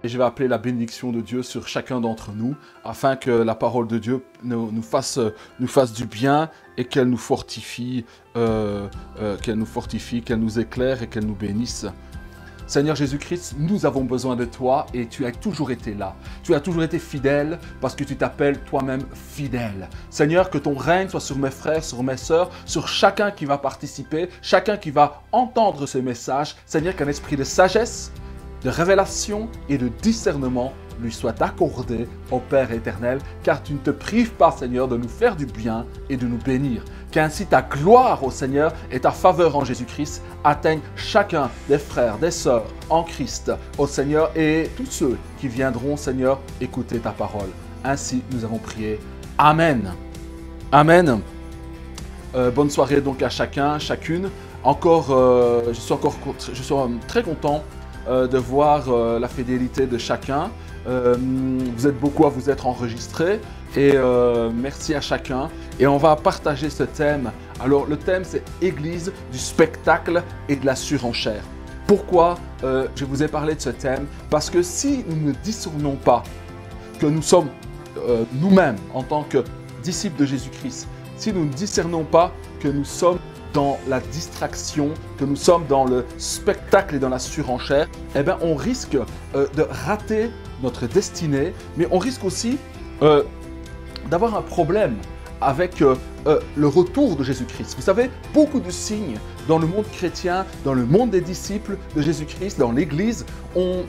Et je vais appeler la bénédiction de Dieu sur chacun d'entre nous, afin que la parole de Dieu nous fasse du bien et qu'elle nous fortifie, qu'elle nous éclaire et qu'elle nous bénisse. Seigneur Jésus-Christ, nous avons besoin de toi et tu as toujours été là. Tu as toujours été fidèle parce que tu t'appelles toi-même fidèle. Seigneur, que ton règne soit sur mes frères, sur mes sœurs, sur chacun qui va participer, chacun qui va entendre ce message. Seigneur, qu'un esprit de sagesse, de révélation et de discernement lui soit accordé au Père éternel, car tu ne te prives pas, Seigneur, de nous faire du bien et de nous bénir. Qu'ainsi ta gloire, ô Seigneur, et ta faveur en Jésus-Christ atteignent chacun des frères, des sœurs en Christ, ô Seigneur, et tous ceux qui viendront, Seigneur, écouter ta parole. Ainsi, nous avons prié. Amen. Amen. Bonne soirée donc à chacun, chacune. Je suis très content de voir la fidélité de chacun. Vous êtes beaucoup à vous être enregistrés et merci à chacun. Et on va partager ce thème. Alors le thème c'est Église du spectacle et de la surenchère. Pourquoi je vous ai parlé de ce thème? Parce que si nous ne discernons pas que nous sommes nous-mêmes en tant que disciples de Jésus-Christ, si nous ne discernons pas que nous sommes dans la distraction, que nous sommes dans le spectacle et dans la surenchère, eh bien on risque de rater notre destinée, mais on risque aussi d'avoir un problème avec le retour de Jésus-Christ. Vous savez, beaucoup de signes dans le monde chrétien, dans le monde des disciples de Jésus-Christ, dans l'Église, on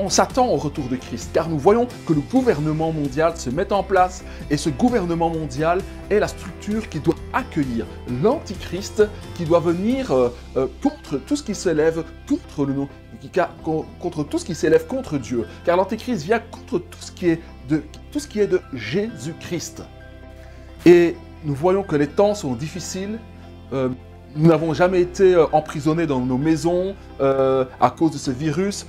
s'attend au retour de Christ, car nous voyons que le gouvernement mondial se met en place et ce gouvernement mondial est la structure qui doit accueillir l'Antichrist, qui doit venir contre tout ce qui s'élève contre tout ce qui s'élève contre Dieu, car l'Antichrist vient contre tout ce qui est de Jésus-Christ. Et nous voyons que les temps sont difficiles. Nous n'avons jamais été emprisonnés dans nos maisons à cause de ce virus.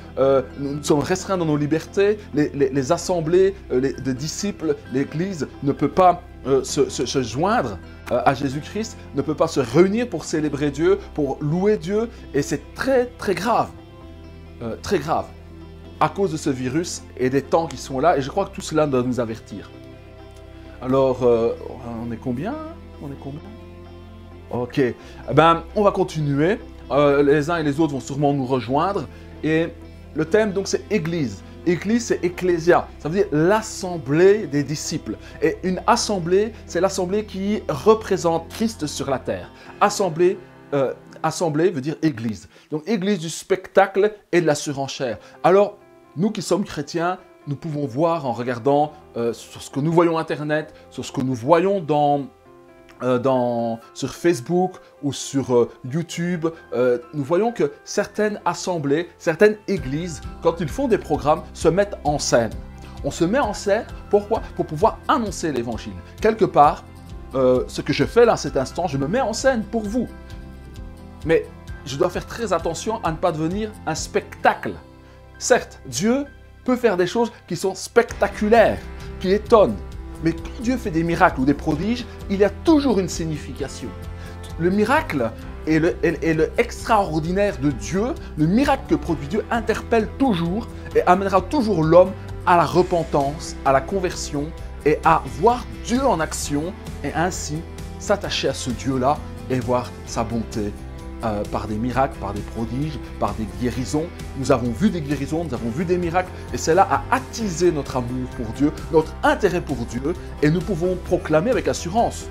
Nous sommes restreints dans nos libertés. Les assemblées de disciples, l'Église ne peut pas se joindre à Jésus-Christ, ne peut pas se réunir pour célébrer Dieu, pour louer Dieu. Et c'est très très grave, à cause de ce virus et des temps qui sont là. Et je crois que tout cela doit nous avertir. Alors, on est combien? Ok, on va continuer. Les uns et les autres vont sûrement nous rejoindre. Et le thème, donc, c'est Église. Église, c'est Ecclésia. Ça veut dire l'assemblée des disciples. Et une assemblée, c'est l'assemblée qui représente Christ sur la terre. Assemblée veut dire Église. Donc, Église du spectacle et de la surenchère. Alors, nous qui sommes chrétiens, nous pouvons voir en regardant sur ce que nous voyons Internet, sur ce que nous voyons sur Facebook ou sur YouTube, nous voyons que certaines assemblées, certaines églises, quand ils font des programmes, se mettent en scène. On se met en scène, pourquoi? Pour pouvoir annoncer l'évangile. Quelque part, ce que je fais là, à cet instant, je me mets en scène pour vous. Mais je dois faire très attention à ne pas devenir un spectacle. Certes, Dieu peut faire des choses qui sont spectaculaires, qui étonnent. Mais quand Dieu fait des miracles ou des prodiges, il y a toujours une signification. Le miracle et le extraordinaire de Dieu, le miracle que produit Dieu interpelle toujours et amènera toujours l'homme à la repentance, à la conversion et à voir Dieu en action et ainsi s'attacher à ce Dieu-là et voir sa bonté. Par des miracles, par des prodiges, par des guérisons. Nous avons vu des guérisons, nous avons vu des miracles et cela a attisé notre amour pour Dieu, notre intérêt pour Dieu et nous pouvons proclamer avec assurance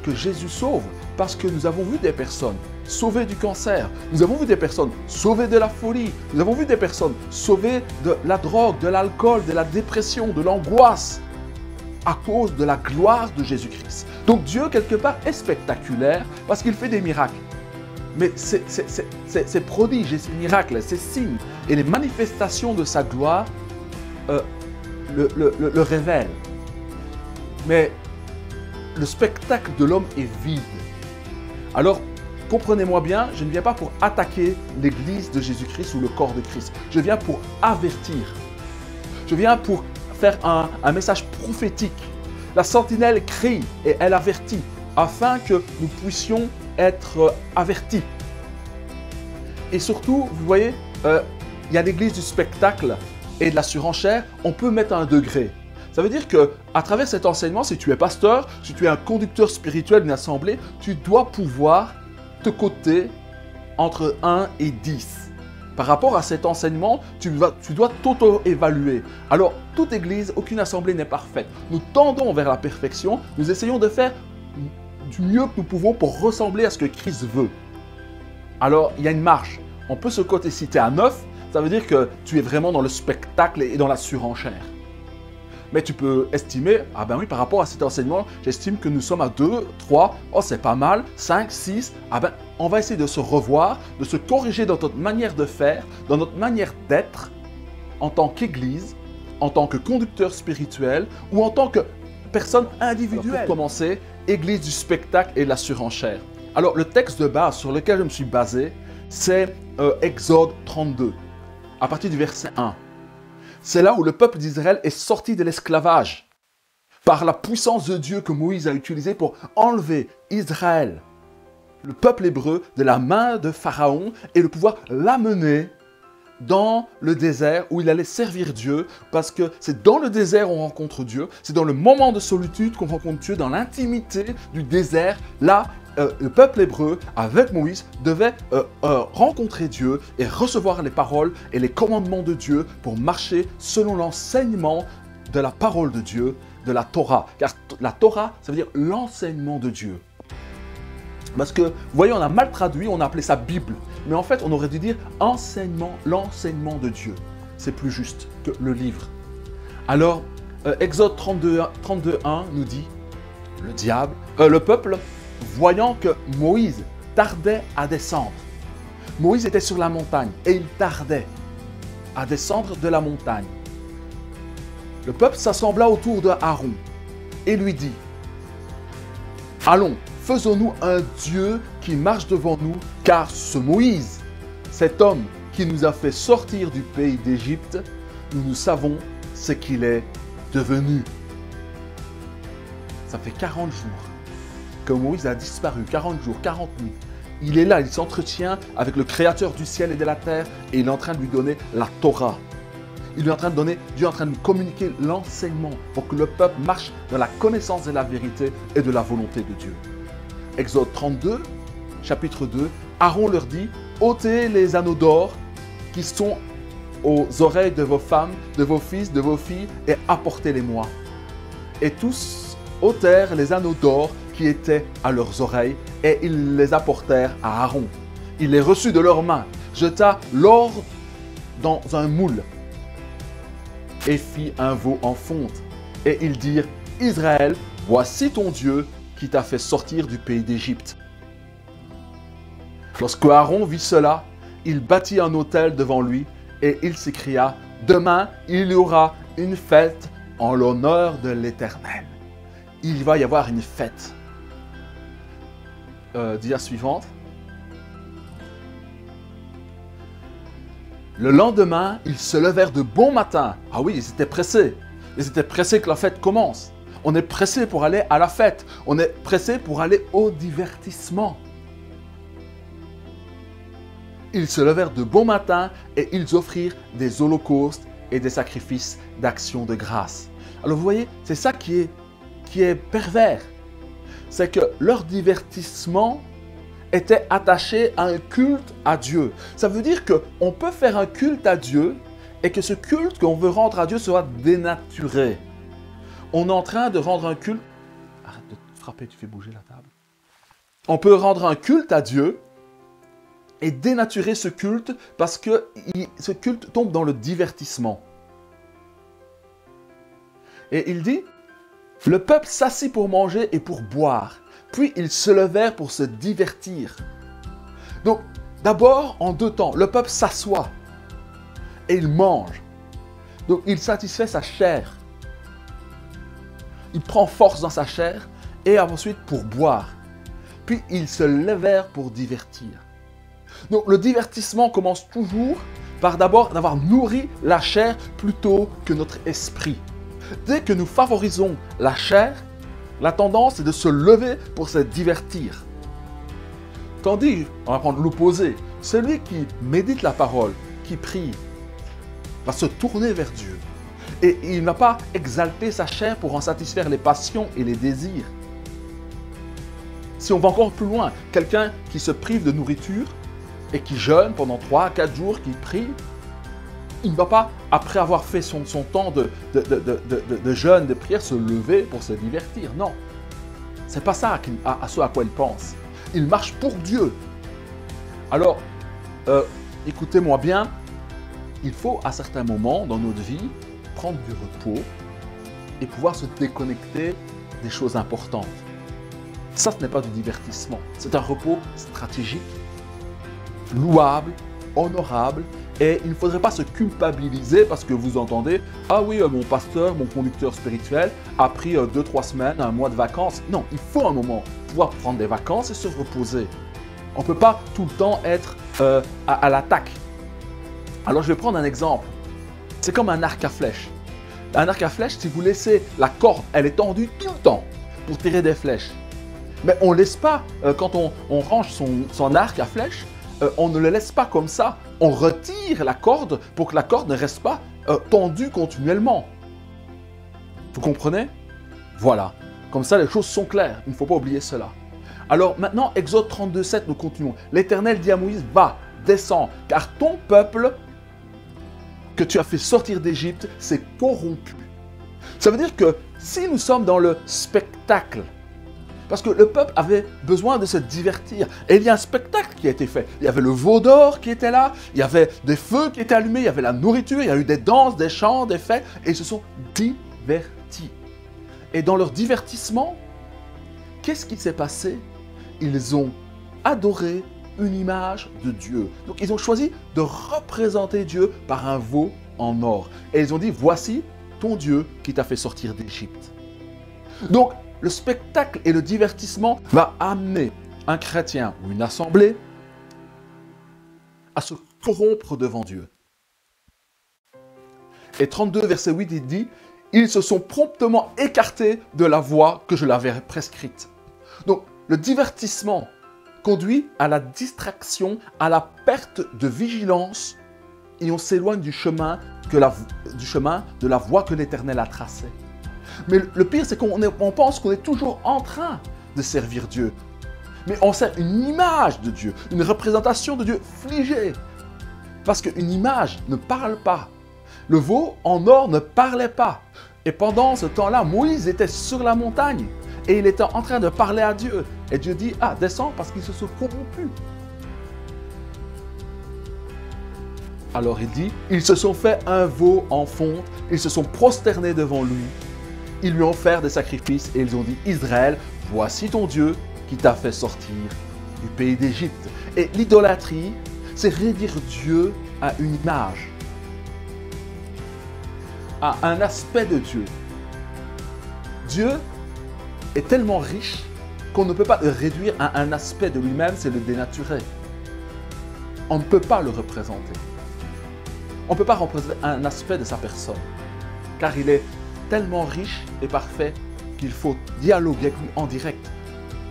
que Jésus sauve parce que nous avons vu des personnes sauvées du cancer, nous avons vu des personnes sauvées de la folie, nous avons vu des personnes sauvées de la drogue, de l'alcool, de la dépression, de l'angoisse à cause de la gloire de Jésus-Christ. Donc Dieu quelque part est spectaculaire parce qu'il fait des miracles. Mais ces prodiges et ces miracles, ces signes et les manifestations de sa gloire le révèlent. Mais le spectacle de l'homme est vide. Alors, comprenez-moi bien, je ne viens pas pour attaquer l'Église de Jésus-Christ ou le corps de Christ. Je viens pour avertir. Je viens pour faire un message prophétique. La sentinelle crie et elle avertit afin que nous puissions être avertis. Et surtout, vous voyez, il y a l'église du spectacle et de la surenchère, on peut mettre un degré. Ça veut dire que à travers cet enseignement, si tu es pasteur, si tu es un conducteur spirituel d'une assemblée, tu dois pouvoir te coter entre 1 et 10. Par rapport à cet enseignement, tu dois t'auto-évaluer. Alors, toute église, aucune assemblée n'est parfaite. Nous tendons vers la perfection, nous essayons de faire du mieux que nous pouvons pour ressembler à ce que Christ veut. Alors, il y a une marche. On peut se coter si tu es à 9, ça veut dire que tu es vraiment dans le spectacle et dans la surenchère. Mais tu peux estimer, ah ben oui, par rapport à cet enseignement, j'estime que nous sommes à 2, 3, oh c'est pas mal, 5, 6, ah ben on va essayer de se revoir, de se corriger dans notre manière de faire, dans notre manière d'être, en tant qu'église, en tant que conducteur spirituel ou en tant que personne individuelle. Alors, pour commencer, église du spectacle et de la surenchère. Alors le texte de base sur lequel je me suis basé, c'est Exode 32, à partir du verset 1. C'est là où le peuple d'Israël est sorti de l'esclavage par la puissance de Dieu que Moïse a utilisée pour enlever Israël, le peuple hébreu, de la main de Pharaon et de pouvoir l'amener dans le désert où il allait servir Dieu, parce que c'est dans le désert où on rencontre Dieu, c'est dans le moment de solitude qu'on rencontre Dieu, dans l'intimité du désert, là, le peuple hébreu, avec Moïse, devait rencontrer Dieu et recevoir les paroles et les commandements de Dieu pour marcher selon l'enseignement de la parole de Dieu, de la Torah. Car la Torah, ça veut dire l'enseignement de Dieu. Parce que, vous voyez, on a mal traduit, on a appelé ça Bible. Mais en fait, on aurait dû dire enseignement, l'enseignement de Dieu. C'est plus juste que le livre. Alors, Exode 32:1 nous dit, le peuple, voyant que Moïse tardait à descendre. Moïse était sur la montagne et il tardait à descendre de la montagne. Le peuple s'assembla autour de Aaron et lui dit, « Allons, faisons-nous un Dieu qui marche devant nous, car ce Moïse, cet homme qui nous a fait sortir du pays d'Égypte, nous savons ce qu'il est devenu. » Ça fait 40 jours que Moïse a disparu, 40 jours, 40 nuits. Il est là, il s'entretient avec le Créateur du ciel et de la terre et il est en train de lui donner la Torah. Dieu est en train de nous communiquer l'enseignement pour que le peuple marche dans la connaissance de la vérité et de la volonté de Dieu. Exode 32, chapitre 2, Aaron leur dit, « ôtez les anneaux d'or qui sont aux oreilles de vos femmes, de vos fils, de vos filles, et apportez-les-moi. » Et tous ôtèrent les anneaux d'or qui étaient à leurs oreilles, et ils les apportèrent à Aaron. Il les reçut de leurs mains, jeta l'or dans un moule, et fit un veau en fonte. Et ils dirent, « Israël, voici ton Dieu qui t'a fait sortir du pays d'Égypte. » Lorsque Aaron vit cela, il bâtit un autel devant lui et il s'écria, « Demain, il y aura une fête en l'honneur de l'Éternel. » Il va y avoir une fête. Dia suivante. Le lendemain, ils se levèrent de bon matin. Ah oui, ils étaient pressés. Ils étaient pressés que la fête commence. On est pressé pour aller à la fête. On est pressé pour aller au divertissement. Ils se levèrent de bon matin et ils offrirent des holocaustes et des sacrifices d'action de grâce. Alors vous voyez, c'est ça qui est pervers. C'est que leur divertissement était attaché à un culte à Dieu. Ça veut dire qu'on peut faire un culte à Dieu et que ce culte qu'on veut rendre à Dieu soit dénaturé. On est en train de rendre un culte... Arrête de te frapper, tu fais bouger la table. On peut rendre un culte à Dieu et dénaturer ce culte parce que ce culte tombe dans le divertissement. Et il dit, le peuple s'assit pour manger et pour boire. Puis ils se levèrent pour se divertir. Donc, d'abord, en deux temps, le peuple s'assoit et il mange. Donc, il satisfait sa chair. Il prend force dans sa chair et ensuite pour boire. Puis ils se levèrent pour divertir. Donc, le divertissement commence toujours par d'abord d'avoir nourri la chair plutôt que notre esprit. Dès que nous favorisons la chair, la tendance est de se lever pour se divertir. Tandis, on va prendre l'opposé, celui qui médite la parole, qui prie, va se tourner vers Dieu. Et il ne va pas exalter sa chair pour en satisfaire les passions et les désirs. Si on va encore plus loin, quelqu'un qui se prive de nourriture et qui jeûne pendant 3 à 4 jours, qui prie, il ne va pas, après avoir fait son temps de jeûne, de prière, se lever pour se divertir. Non, ce n'est pas ça à ce à quoi il pense. Il marche pour Dieu. Alors, écoutez-moi bien, il faut à certains moments dans notre vie prendre du repos et pouvoir se déconnecter des choses importantes. Ça, ce n'est pas du divertissement. C'est un repos stratégique, louable, honorable. Et il ne faudrait pas se culpabiliser parce que vous entendez « Ah oui, mon pasteur, mon conducteur spirituel a pris 2-3 semaines, un mois de vacances. » Non, il faut un moment pouvoir prendre des vacances et se reposer. On ne peut pas tout le temps être à l'attaque. Alors, je vais prendre un exemple. C'est comme un arc à flèches. Un arc à flèches, si vous laissez la corde, elle est tendue tout le temps pour tirer des flèches. Mais on ne laisse pas, quand on range son arc à flèches, on ne le laisse pas comme ça. On retire la corde pour que la corde ne reste pas tendue continuellement. Vous comprenez? Voilà. Comme ça, les choses sont claires. Il ne faut pas oublier cela. Alors maintenant, Exode 32:7, nous continuons. L'Éternel dit à Moïse, va, descends, car ton peuple que tu as fait sortir d'Égypte s'est corrompu. Ça veut dire que si nous sommes dans le spectacle, parce que le peuple avait besoin de se divertir. Et il y a un spectacle qui a été fait. Il y avait le veau d'or qui était là, il y avait des feux qui étaient allumés, il y avait la nourriture, il y a eu des danses, des chants, des fêtes, et ils se sont divertis. Et dans leur divertissement, qu'est-ce qui s'est passé? Ils ont adoré une image de Dieu. Donc ils ont choisi de représenter Dieu par un veau en or. Et ils ont dit, voici ton Dieu qui t'a fait sortir d'Égypte. Donc, le spectacle et le divertissement va amener un chrétien ou une assemblée à se corrompre devant Dieu. Et 32, verset 8, il dit « Ils se sont promptement écartés de la voie que je leur avais prescrite. » Donc, le divertissement conduit à la distraction, à la perte de vigilance, et on s'éloigne du chemin de la voie que l'Éternel a tracée. Mais le pire, c'est qu'on pense qu'on est toujours en train de servir Dieu. Mais on sert une image de Dieu, une représentation de Dieu figée. Parce qu'une image ne parle pas. Le veau en or ne parlait pas. Et pendant ce temps-là, Moïse était sur la montagne et il était en train de parler à Dieu. Et Dieu dit, ah, descends parce qu'ils se sont corrompus. Alors il dit, ils se sont fait un veau en fonte, ils se sont prosternés devant lui. Ils lui ont offert des sacrifices et ils ont dit, Israël, voici ton Dieu qui t'a fait sortir du pays d'Égypte. Et l'idolâtrie, c'est réduire Dieu à une image, à un aspect de Dieu. Dieu est tellement riche qu'on ne peut pas le réduire à un aspect de lui-même, c'est le dénaturer. On ne peut pas le représenter. On ne peut pas représenter un aspect de sa personne, car il est tellement riche et parfait qu'il faut dialoguer avec lui en direct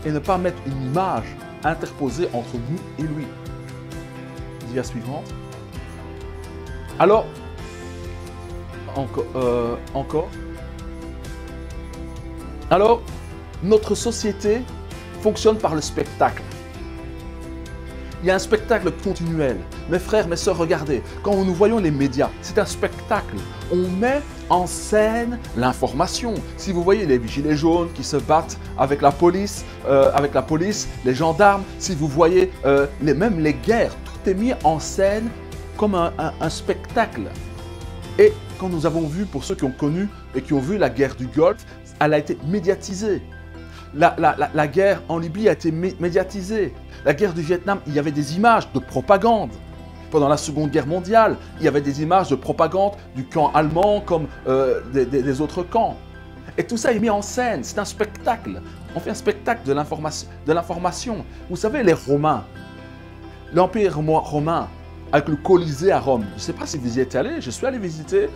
et ne pas mettre une image interposée entre nous et lui. Dia suivante. Alors, encore. Alors, notre société fonctionne par le spectacle. Il y a un spectacle continuel. Mes frères, mes sœurs, regardez, quand nous voyons les médias, c'est un spectacle. On met en scène l'information. Si vous voyez les gilets jaunes qui se battent avec la police, les gendarmes, si vous voyez même les guerres, tout est mis en scène comme un spectacle. Et quand nous avons vu, pour ceux qui ont connu et qui ont vu la guerre du Golfe, elle a été médiatisée. La guerre en Libye a été médiatisée. La guerre du Vietnam, il y avait des images de propagande. Pendant la Seconde Guerre mondiale, il y avait des images de propagande du camp allemand comme des autres camps. Et tout ça est mis en scène, c'est un spectacle. On fait un spectacle de l'information. Vous savez, les Romains, l'Empire romain, avec le Colisée à Rome. Je ne sais pas si vous y êtes allé, je suis allé visiter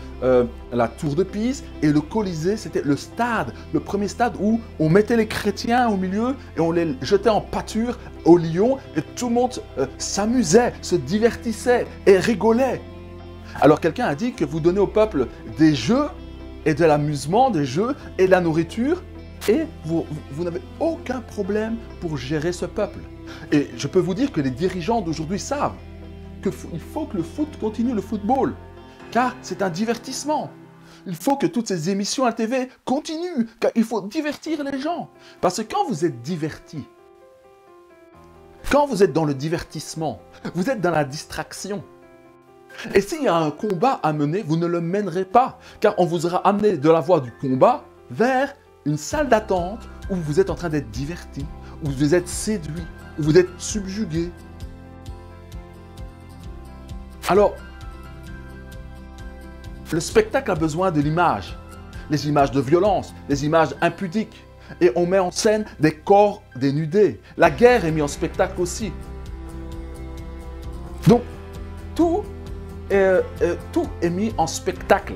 la tour de Pise et le Colisée, c'était le stade, le premier stade où on mettait les chrétiens au milieu et on les jetait en pâture au lion et tout le monde s'amusait, se divertissait et rigolait. Alors quelqu'un a dit que vous donnez au peuple des jeux et de l'amusement, des jeux et de la nourriture, et vous n'avez aucun problème pour gérer ce peuple. Et je peux vous dire que les dirigeants d'aujourd'hui savent qu'il faut que le foot continue, le football, car c'est un divertissement. Il faut que toutes ces émissions à la TV continuent, car il faut divertir les gens. Parce que quand vous êtes diverti, quand vous êtes dans le divertissement, vous êtes dans la distraction. Et s'il y a un combat à mener, vous ne le mènerez pas, car on vous aura amené de la voie du combat vers une salle d'attente où vous êtes en train d'être diverti, où vous êtes séduit, où vous êtes subjugué. Alors, le spectacle a besoin de l'image, les images de violence, les images impudiques. Et on met en scène des corps dénudés. La guerre est mise en spectacle aussi. Donc, tout est mis en spectacle.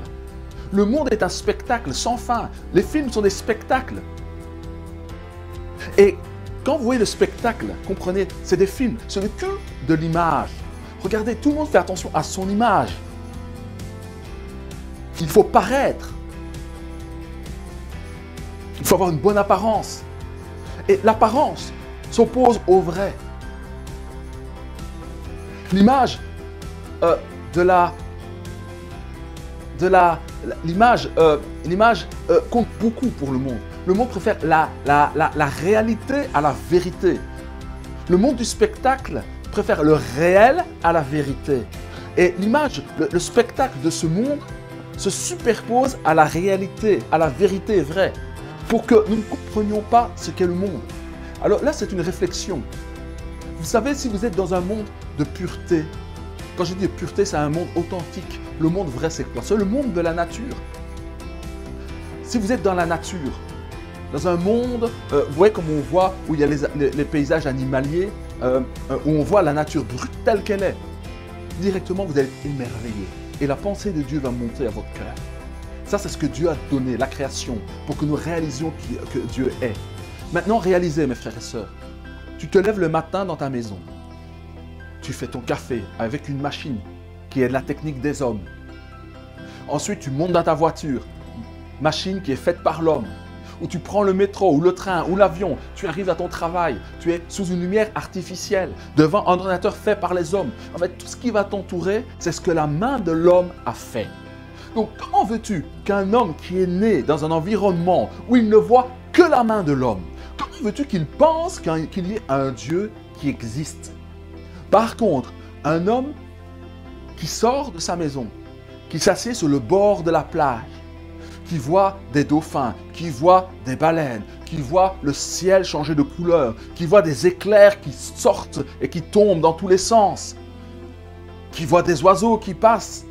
Le monde est un spectacle sans fin. Les films sont des spectacles. Et quand vous voyez le spectacle, comprenez, c'est des films, ce n'est que de l'image. Regardez, tout le monde fait attention à son image. Il faut paraître. Il faut avoir une bonne apparence. Et l'apparence s'oppose au vrai. L'image l'image compte beaucoup pour le monde. Le monde préfère la réalité à la vérité. Le monde du spectacle préfère le réel à la vérité. Et l'image, le spectacle de ce monde se superpose à la réalité, à la vérité vraie, pour que nous ne comprenions pas ce qu'est le monde. Alors là, c'est une réflexion. Vous savez, si vous êtes dans un monde de pureté, quand je dis pureté, c'est un monde authentique. Le monde vrai, c'est quoi? C'est le monde de la nature. Si vous êtes dans la nature, dans un monde, vous voyez comme on voit, où il y a les paysages animaliers, où on voit la nature brute telle qu'elle est, directement vous allez être émerveillé. Et la pensée de Dieu va monter à votre cœur. Ça, c'est ce que Dieu a donné, la création, pour que nous réalisions que Dieu est. Maintenant, réalisez, mes frères et sœurs. Tu te lèves le matin dans ta maison. Tu fais ton café avec une machine qui est de la technique des hommes. Ensuite, tu montes dans ta voiture, machine qui est faite par l'homme. Ou tu prends le métro, ou le train, ou l'avion, tu arrives à ton travail, tu es sous une lumière artificielle, devant un ordinateur fait par les hommes. En fait, tout ce qui va t'entourer, c'est ce que la main de l'homme a fait. Donc, comment veux-tu qu'un homme qui est né dans un environnement où il ne voit que la main de l'homme, comment veux-tu qu'il pense qu'il y ait un Dieu qui existe? Par contre, un homme qui sort de sa maison, qui s'assied sur le bord de la plage, qui voit des dauphins, qui voit des baleines, qui voit le ciel changer de couleur, qui voit des éclairs qui sortent et qui tombent dans tous les sens, qui voit des oiseaux qui passent,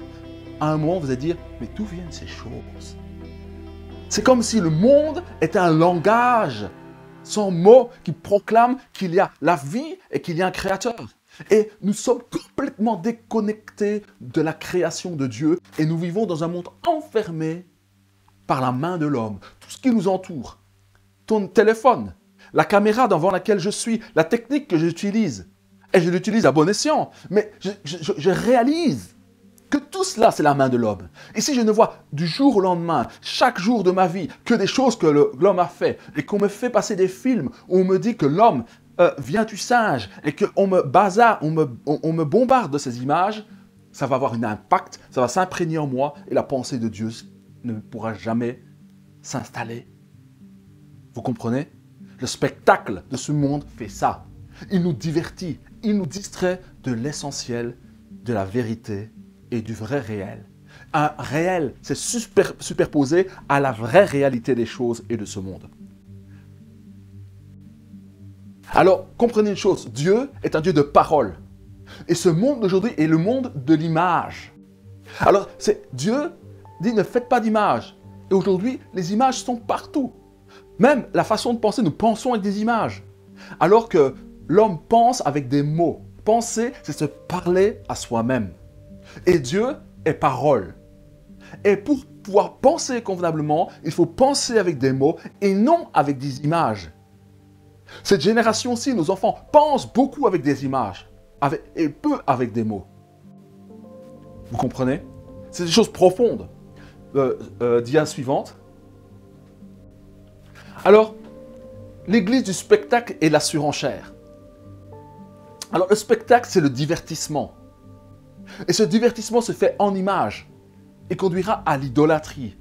à un moment vous allez dire, mais d'où viennent ces choses? C'est comme si le monde était un langage sans mots qui proclame qu'il y a la vie et qu'il y a un créateur. Et nous sommes complètement déconnectés de la création de Dieu et nous vivons dans un monde enfermé par la main de l'homme. Tout ce qui nous entoure, ton téléphone, la caméra devant laquelle je suis, la technique que j'utilise, et je l'utilise à bon escient, mais je réalise que tout cela, c'est la main de l'homme. Et si je ne vois du jour au lendemain, chaque jour de ma vie, que des choses que l'homme a fait, et qu'on me fait passer des films où on me dit que l'homme vient du singe, et qu'on me bazar, on me bombarde de ces images, ça va avoir un impact, ça va s'imprégner en moi, et la pensée de Dieu ne pourra jamais s'installer. Vous comprenez? Le spectacle de ce monde fait ça. Il nous divertit, il nous distrait de l'essentiel, de la vérité et du vrai réel. Un réel, c'est superposé à la vraie réalité des choses et de ce monde. Alors, comprenez une chose, Dieu est un Dieu de parole. Et ce monde d'aujourd'hui est le monde de l'image. Alors, Dieu dit ne faites pas d'image. Et aujourd'hui, les images sont partout. Même la façon de penser, nous pensons avec des images. Alors que l'homme pense avec des mots. Penser, c'est se parler à soi-même. Et Dieu est parole. Et pour pouvoir penser convenablement, il faut penser avec des mots et non avec des images. Cette génération-ci, nos enfants, pensent beaucoup avec des images et peu avec des mots. Vous comprenez? C'est des choses profondes. Dia suivante. Alors, l'église du spectacle et la surenchère. Alors, le spectacle, c'est le divertissement. Et ce divertissement se fait en images et conduira à l'idolâtrie.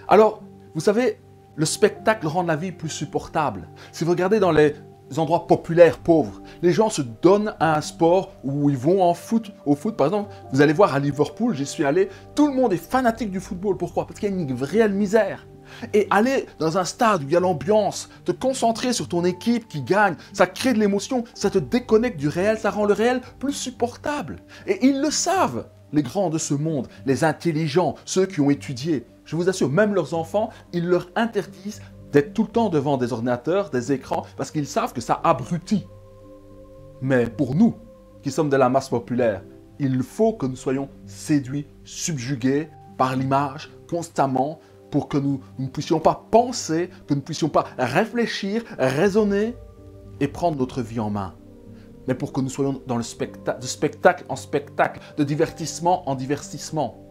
Alors, vous savez, le spectacle rend la vie plus supportable. Si vous regardez dans les endroits populaires, pauvres, les gens se donnent à un sport où ils vont au foot par exemple. Vous allez voir à Liverpool, j'y suis allé, tout le monde est fanatique du football. Pourquoi? Parce qu'il y a une réelle misère. Et aller dans un stade où il y a l'ambiance, te concentrer sur ton équipe qui gagne, ça crée de l'émotion, ça te déconnecte du réel, ça rend le réel plus supportable. Et ils le savent, les grands de ce monde, les intelligents, ceux qui ont étudié. Je vous assure, même leurs enfants, ils leur interdisent d'être tout le temps devant des ordinateurs, des écrans, parce qu'ils savent que ça abrutit. Mais pour nous, qui sommes de la masse populaire, il faut que nous soyons séduits, subjugués par l'image constamment, pour que nous ne puissions pas penser, que nous ne puissions pas réfléchir, raisonner et prendre notre vie en main. Mais pour que nous soyons dans le spectacle, de spectacle en spectacle, de divertissement en divertissement.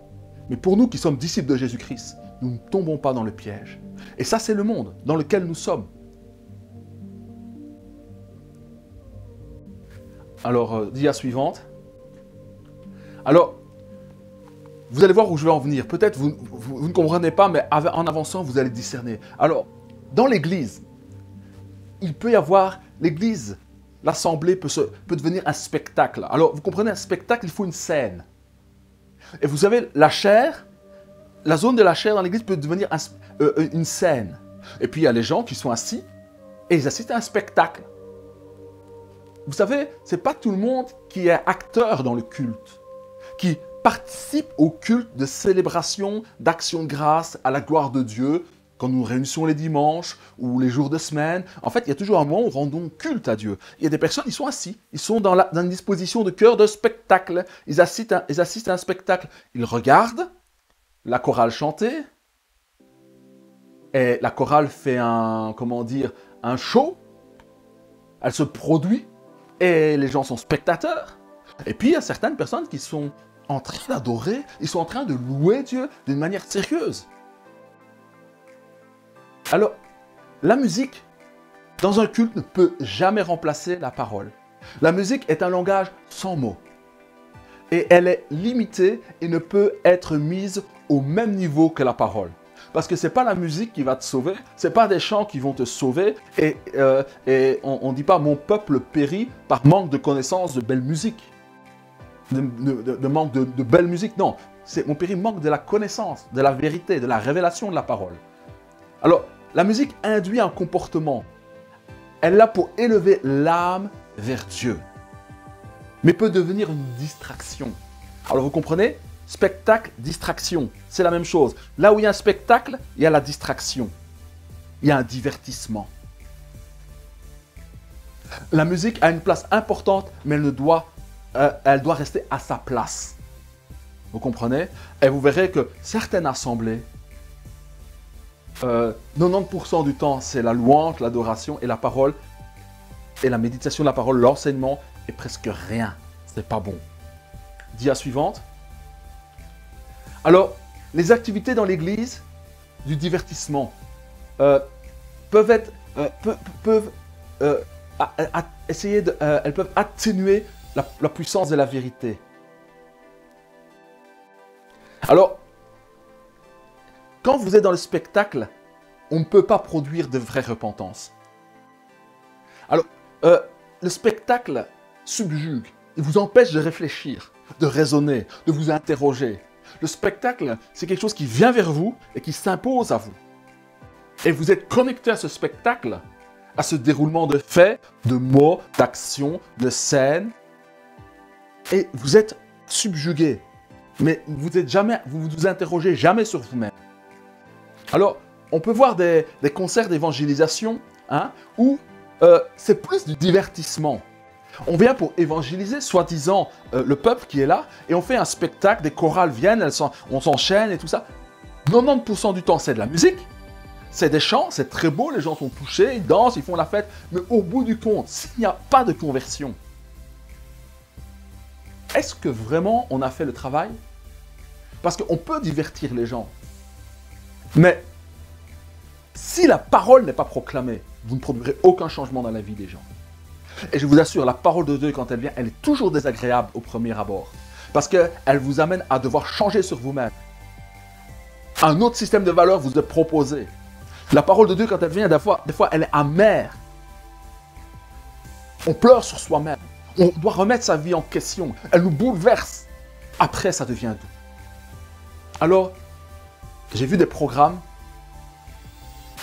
Mais pour nous qui sommes disciples de Jésus-Christ, nous ne tombons pas dans le piège. Et ça, c'est le monde dans lequel nous sommes. Alors, dia suivante. Alors, vous allez voir où je vais en venir. Peut-être vous ne comprenez pas, mais en avançant, vous allez discerner. Alors, dans l'église, il peut y avoir l'église, l'assemblée peut devenir un spectacle. Alors, vous comprenez, un spectacle, il faut une scène. Et vous savez, la chair, la zone de la chair dans l'église peut devenir une scène. Et puis, il y a les gens qui sont assis et ils assistent à un spectacle. Vous savez, ce n'est pas tout le monde qui est acteur dans le culte, qui participe au culte de célébration, d'action de grâce à la gloire de Dieu, quand nous nous réunissons les dimanches ou les jours de semaine. En fait, il y a toujours un moment où nous rendons culte à Dieu. Il y a des personnes, ils sont assis, ils sont dans une disposition de cœur de spectacle. Ils assistent à un spectacle. Ils regardent la chorale chanter. Et la chorale fait un show. Elle se produit. Et les gens sont spectateurs. Et puis, il y a certaines personnes qui sont en train d'adorer, ils sont en train de louer Dieu d'une manière sérieuse. Alors, la musique, dans un culte, ne peut jamais remplacer la parole. La musique est un langage sans mots. Et elle est limitée et ne peut être mise au même niveau que la parole. Parce que ce n'est pas la musique qui va te sauver, ce n'est pas des chants qui vont te sauver. Et on ne dit pas « mon peuple périt par manque de connaissance de belle musique ». De manque de belle musique, non. Mon péri manque de la connaissance, de la vérité, de la révélation de la parole. Alors, la musique induit un comportement. Elle est là pour élever l'âme vers Dieu. Mais peut devenir une distraction. Alors, vous comprenez? Spectacle, distraction, c'est la même chose. Là où il y a un spectacle, il y a la distraction. Il y a un divertissement. La musique a une place importante, mais elle doit rester à sa place. Vous comprenez? Et vous verrez que certaines assemblées, 90% du temps, c'est la louange, l'adoration et la parole. Et la méditation de la parole, l'enseignement, est presque rien. C'est pas bon. Dia suivante. Alors, les activités dans l'église, du divertissement, elles peuvent atténuer la puissance de la vérité. Alors, quand vous êtes dans le spectacle, on ne peut pas produire de vraie repentance. Alors, le spectacle subjugue, il vous empêche de réfléchir, de raisonner, de vous interroger. Le spectacle, c'est quelque chose qui vient vers vous et qui s'impose à vous. Et vous êtes connecté à ce spectacle, à ce déroulement de faits, de mots, d'actions, de scènes. Et vous êtes subjugué. Mais vous vous interrogez jamais sur vous-même. Alors, on peut voir des concerts d'évangélisation où c'est plus du divertissement. On vient pour évangéliser, soi-disant, le peuple qui est là, et on fait un spectacle, des chorales viennent, on s'enchaîne et tout ça. 90% du temps, c'est de la musique, c'est des chants, c'est très beau, les gens sont touchés, ils dansent, ils font la fête, mais au bout du compte, s'il n'y a pas de conversion, est-ce que vraiment on a fait le travail? Parce qu'on peut divertir les gens. Mais si la parole n'est pas proclamée, vous ne produirez aucun changement dans la vie des gens. Et je vous assure, la parole de Dieu, quand elle vient, elle est toujours désagréable au premier abord. Parce qu'elle vous amène à devoir changer sur vous-même. Un autre système de valeurs vous est proposé. La parole de Dieu, quand elle vient, des fois elle est amère. On pleure sur soi-même. On doit remettre sa vie en question. Elle nous bouleverse. Après, ça devient doux. Alors, j'ai vu des programmes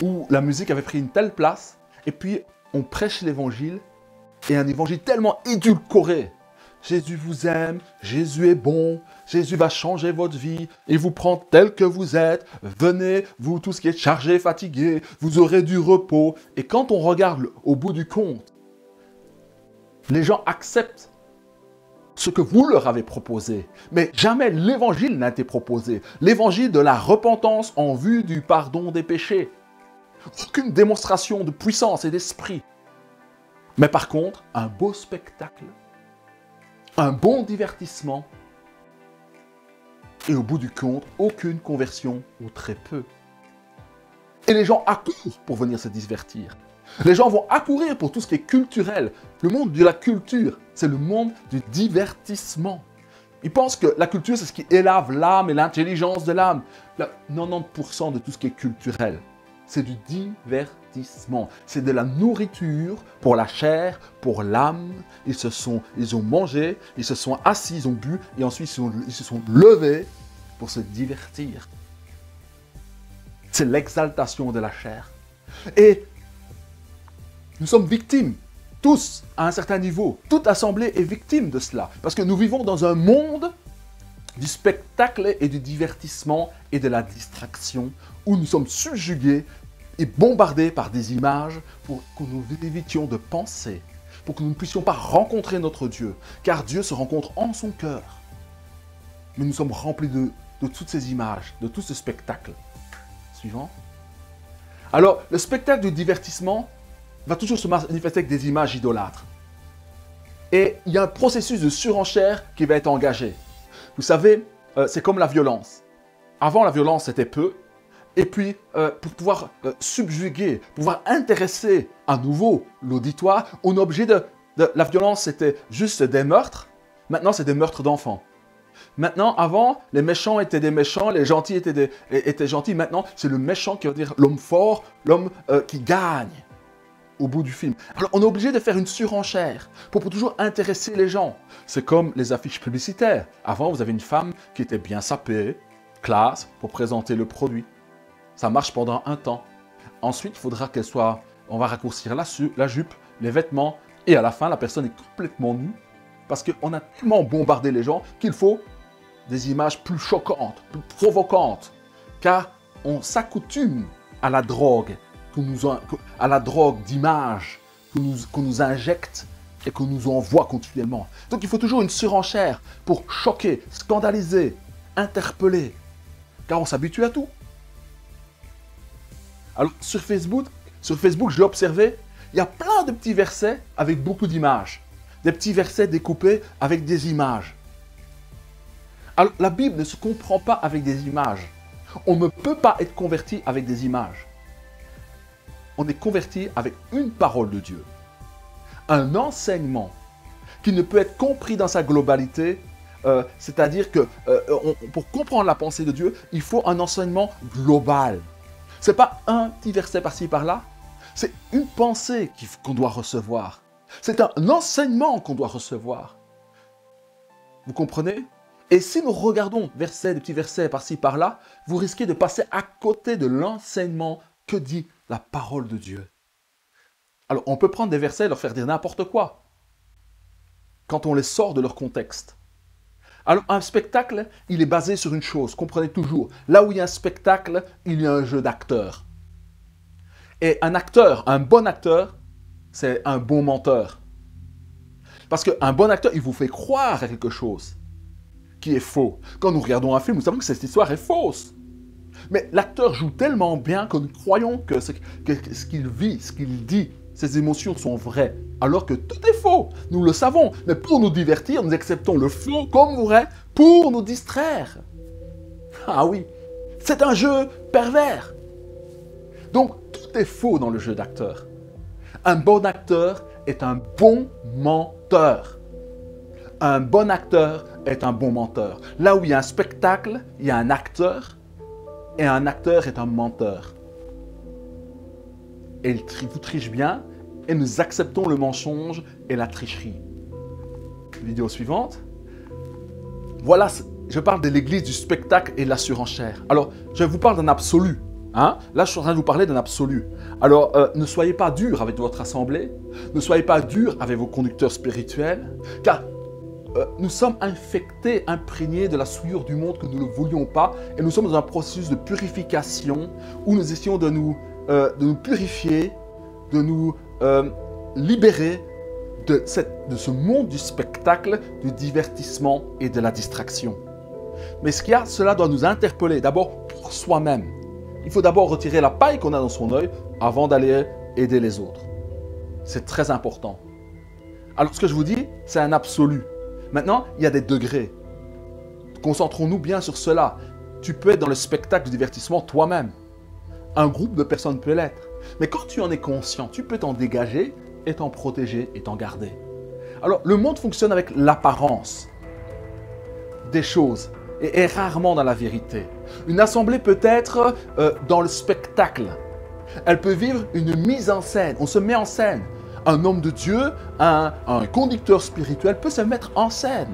où la musique avait pris une telle place, et puis on prêche l'évangile, et un évangile tellement édulcoré. Jésus vous aime, Jésus est bon, Jésus va changer votre vie, il vous prend tel que vous êtes, venez, vous tous qui êtes chargés, fatigués, vous aurez du repos. Et quand on regarde au bout du compte, les gens acceptent ce que vous leur avez proposé, mais jamais l'évangile n'a été proposé. L'évangile de la repentance en vue du pardon des péchés. Aucune démonstration de puissance et d'esprit. Mais par contre, un beau spectacle, un bon divertissement, et au bout du compte, aucune conversion ou très peu. Et les gens accourent pour venir se divertir. Les gens vont accourir pour tout ce qui est culturel. Le monde de la culture, c'est le monde du divertissement. Ils pensent que la culture, c'est ce qui élave l'âme et l'intelligence de l'âme. 90% de tout ce qui est culturel, c'est du divertissement. C'est de la nourriture pour la chair, pour l'âme. Ils ont mangé, ils se sont assis, ils ont bu, et ensuite ils se sont levés pour se divertir. C'est l'exaltation de la chair. Et nous sommes victimes, tous, à un certain niveau. Toute assemblée est victime de cela. Parce que nous vivons dans un monde du spectacle et du divertissement et de la distraction, où nous sommes subjugués et bombardés par des images pour que nous évitions de penser, pour que nous ne puissions pas rencontrer notre Dieu, car Dieu se rencontre en son cœur. Mais nous sommes remplis de toutes ces images, de tout ce spectacle. Suivant. Alors, le spectacle du divertissement va toujours se manifester avec des images idolâtres. Et il y a un processus de surenchère qui va être engagé. Vous savez, c'est comme la violence. Avant, la violence, c'était peu. Et puis, pour pouvoir subjuguer, pouvoir intéresser à nouveau l'auditoire, on est obligé la violence, c'était juste des meurtres. Maintenant, c'est des meurtres d'enfants. Maintenant, avant, les méchants étaient des méchants, les gentils étaient gentils. Maintenant, c'est le méchant qui va dire l'homme fort, l'homme qui gagne au bout du film. Alors, on est obligé de faire une surenchère pour toujours intéresser les gens. C'est comme les affiches publicitaires. Avant, vous avez une femme qui était bien sapée, classe, pour présenter le produit. Ça marche pendant un temps. Ensuite, il faudra qu'elle soit... On va raccourcir la jupe, les vêtements, et à la fin, la personne est complètement nue, parce qu'on a tellement bombardé les gens qu'il faut des images plus choquantes, plus provocantes, car on s'accoutume à la drogue, à la drogue d'image qu'on nous injecte et qu'on nous envoie continuellement. Donc il faut toujours une surenchère pour choquer, scandaliser, interpeller, car on s'habitue à tout. Alors sur Facebook, je l'ai observé, il y a plein de petits versets avec beaucoup d'images. Des petits versets découpés avec des images. Alors la Bible ne se comprend pas avec des images. On ne peut pas être converti avec des images. On est converti avec une parole de Dieu. Un enseignement qui ne peut être compris dans sa globalité, c'est-à-dire que pour comprendre la pensée de Dieu, il faut un enseignement global. Ce n'est pas un petit verset par-ci par-là, c'est une pensée qu'on doit recevoir. C'est un enseignement qu'on doit recevoir. Vous comprenez? Et si nous regardons des petits versets par-ci par-là, vous risquez de passer à côté de l'enseignement que dit la parole de Dieu. Alors, on peut prendre des versets et leur faire dire n'importe quoi quand on les sort de leur contexte. Alors, un spectacle, il est basé sur une chose, comprenez toujours. Là où il y a un spectacle, il y a un jeu d'acteurs. Et un acteur, un bon acteur, c'est un bon menteur. Parce qu'un bon acteur, il vous fait croire à quelque chose qui est faux. Quand nous regardons un film, nous savons que cette histoire est fausse. Mais l'acteur joue tellement bien que nous croyons que ce qu'il vit, ce qu'il dit, ces émotions sont vraies, alors que tout est faux. Nous le savons, mais pour nous divertir, nous acceptons le faux comme vrai pour nous distraire. Ah oui, c'est un jeu pervers. Donc, tout est faux dans le jeu d'acteur. Un bon acteur est un bon menteur. Un bon acteur est un bon menteur. Là où il y a un spectacle, il y a un acteur, et un acteur est un menteur. Et vous triche bien, et nous acceptons le mensonge et la tricherie. Vidéo suivante. Voilà, je parle de l'église du spectacle et de la surenchère. Alors, je vous parle d'un absolu. Hein? Là, je suis en train de vous parler d'un absolu. Alors, ne soyez pas dur avec votre assemblée, ne soyez pas dur avec vos conducteurs spirituels, car nous sommes infectés, imprégnés de la souillure du monde que nous ne voulions pas, et nous sommes dans un processus de purification où nous essayons de nous purifier, de nous libérer de ce monde du spectacle, du divertissement et de la distraction. Mais ce qu'il y a, cela doit nous interpeller d'abord pour soi-même. Il faut d'abord retirer la paille qu'on a dans son œil avant d'aller aider les autres. C'est très important. Alors, ce que je vous dis, c'est un absolu. Maintenant, il y a des degrés. Concentrons-nous bien sur cela. Tu peux être dans le spectacle du divertissement toi-même. Un groupe de personnes peut l'être. Mais quand tu en es conscient, tu peux t'en dégager et t'en protéger et t'en garder. Alors, le monde fonctionne avec l'apparence des choses et est rarement dans la vérité. Une assemblée peut être dans le spectacle. Elle peut vivre une mise en scène. On se met en scène. Un homme de Dieu, un conducteur spirituel peut se mettre en scène.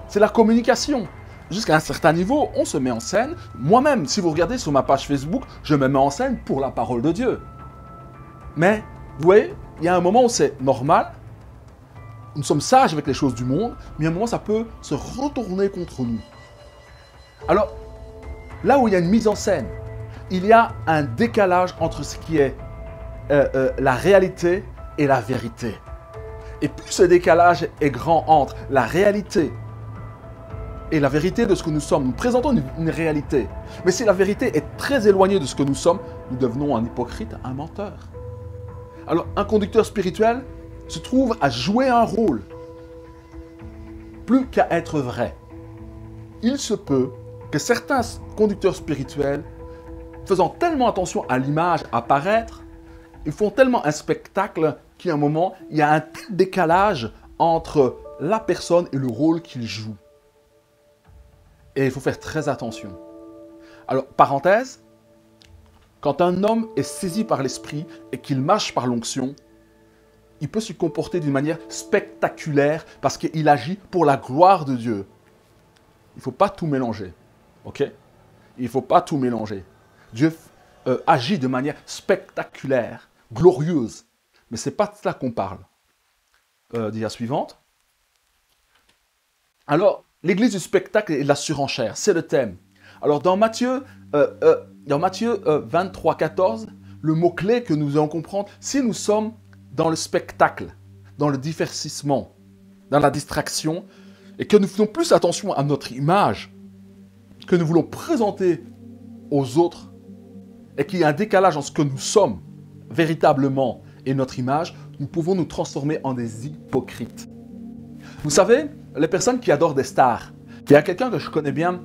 C'est la communication. Jusqu'à un certain niveau, on se met en scène. Moi-même, si vous regardez sur ma page Facebook, je me mets en scène pour la parole de Dieu. Mais, vous voyez, il y a un moment où c'est normal. Nous sommes sages avec les choses du monde, mais il y a un moment, ça peut se retourner contre nous. Alors, là où il y a une mise en scène, il y a un décalage entre ce qui est la réalité et la vérité. Et plus ce décalage est grand entre la réalité et la vérité de ce que nous sommes, nous présentons une réalité. Mais si la vérité est très éloignée de ce que nous sommes, nous devenons un hypocrite, un menteur. Alors, un conducteur spirituel se trouve à jouer un rôle, plus qu'à être vrai. Il se peut que certains conducteurs spirituels, faisant tellement attention à l'image, à paraître, ils font tellement un spectacle qu'à un moment, il y a un tel décalage entre la personne et le rôle qu'il joue. Et il faut faire très attention. Alors, parenthèse, quand un homme est saisi par l'esprit et qu'il marche par l'onction, il peut se comporter d'une manière spectaculaire parce qu'il agit pour la gloire de Dieu. Il ne faut pas tout mélanger. Ok? Il ne faut pas tout mélanger. Dieu agit de manière spectaculaire, glorieuse. Mais ce n'est pas de cela qu'on parle. Dia suivante. Alors, l'église du spectacle et de la surenchère, c'est le thème. Alors, dans Matthieu 23, 14, le mot-clé que nous allons comprendre, si nous sommes dans le spectacle, dans le divertissement, dans la distraction, et que nous faisons plus attention à notre image, que nous voulons présenter aux autres, et qu'il y a un décalage entre ce que nous sommes véritablement et notre image, nous pouvons nous transformer en des hypocrites. Vous savez, les personnes qui adorent des stars, il y a quelqu'un que je connais bien,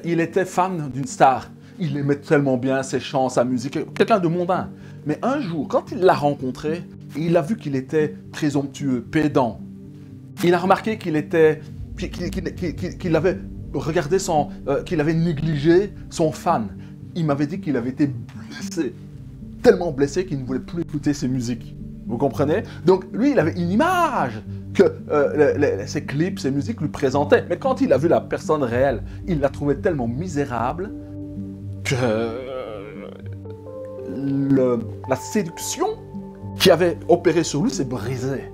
il était fan d'une star. Il aimait tellement bien ses chants, sa musique, quelqu'un de mondain. Mais un jour, quand il l'a rencontré, il a vu qu'il était présomptueux, pédant. Il a remarqué qu'il avait regardé qu'il avait négligé son fan. Il m'avait dit qu'il avait été blessé, tellement blessé qu'il ne voulait plus écouter ses musiques. Vous comprenez? Donc lui, il avait une image que ses clips, ses musiques lui présentaient. Mais quand il a vu la personne réelle, il l'a trouvé tellement misérable que la séduction qui avait opéré sur lui s'est brisée.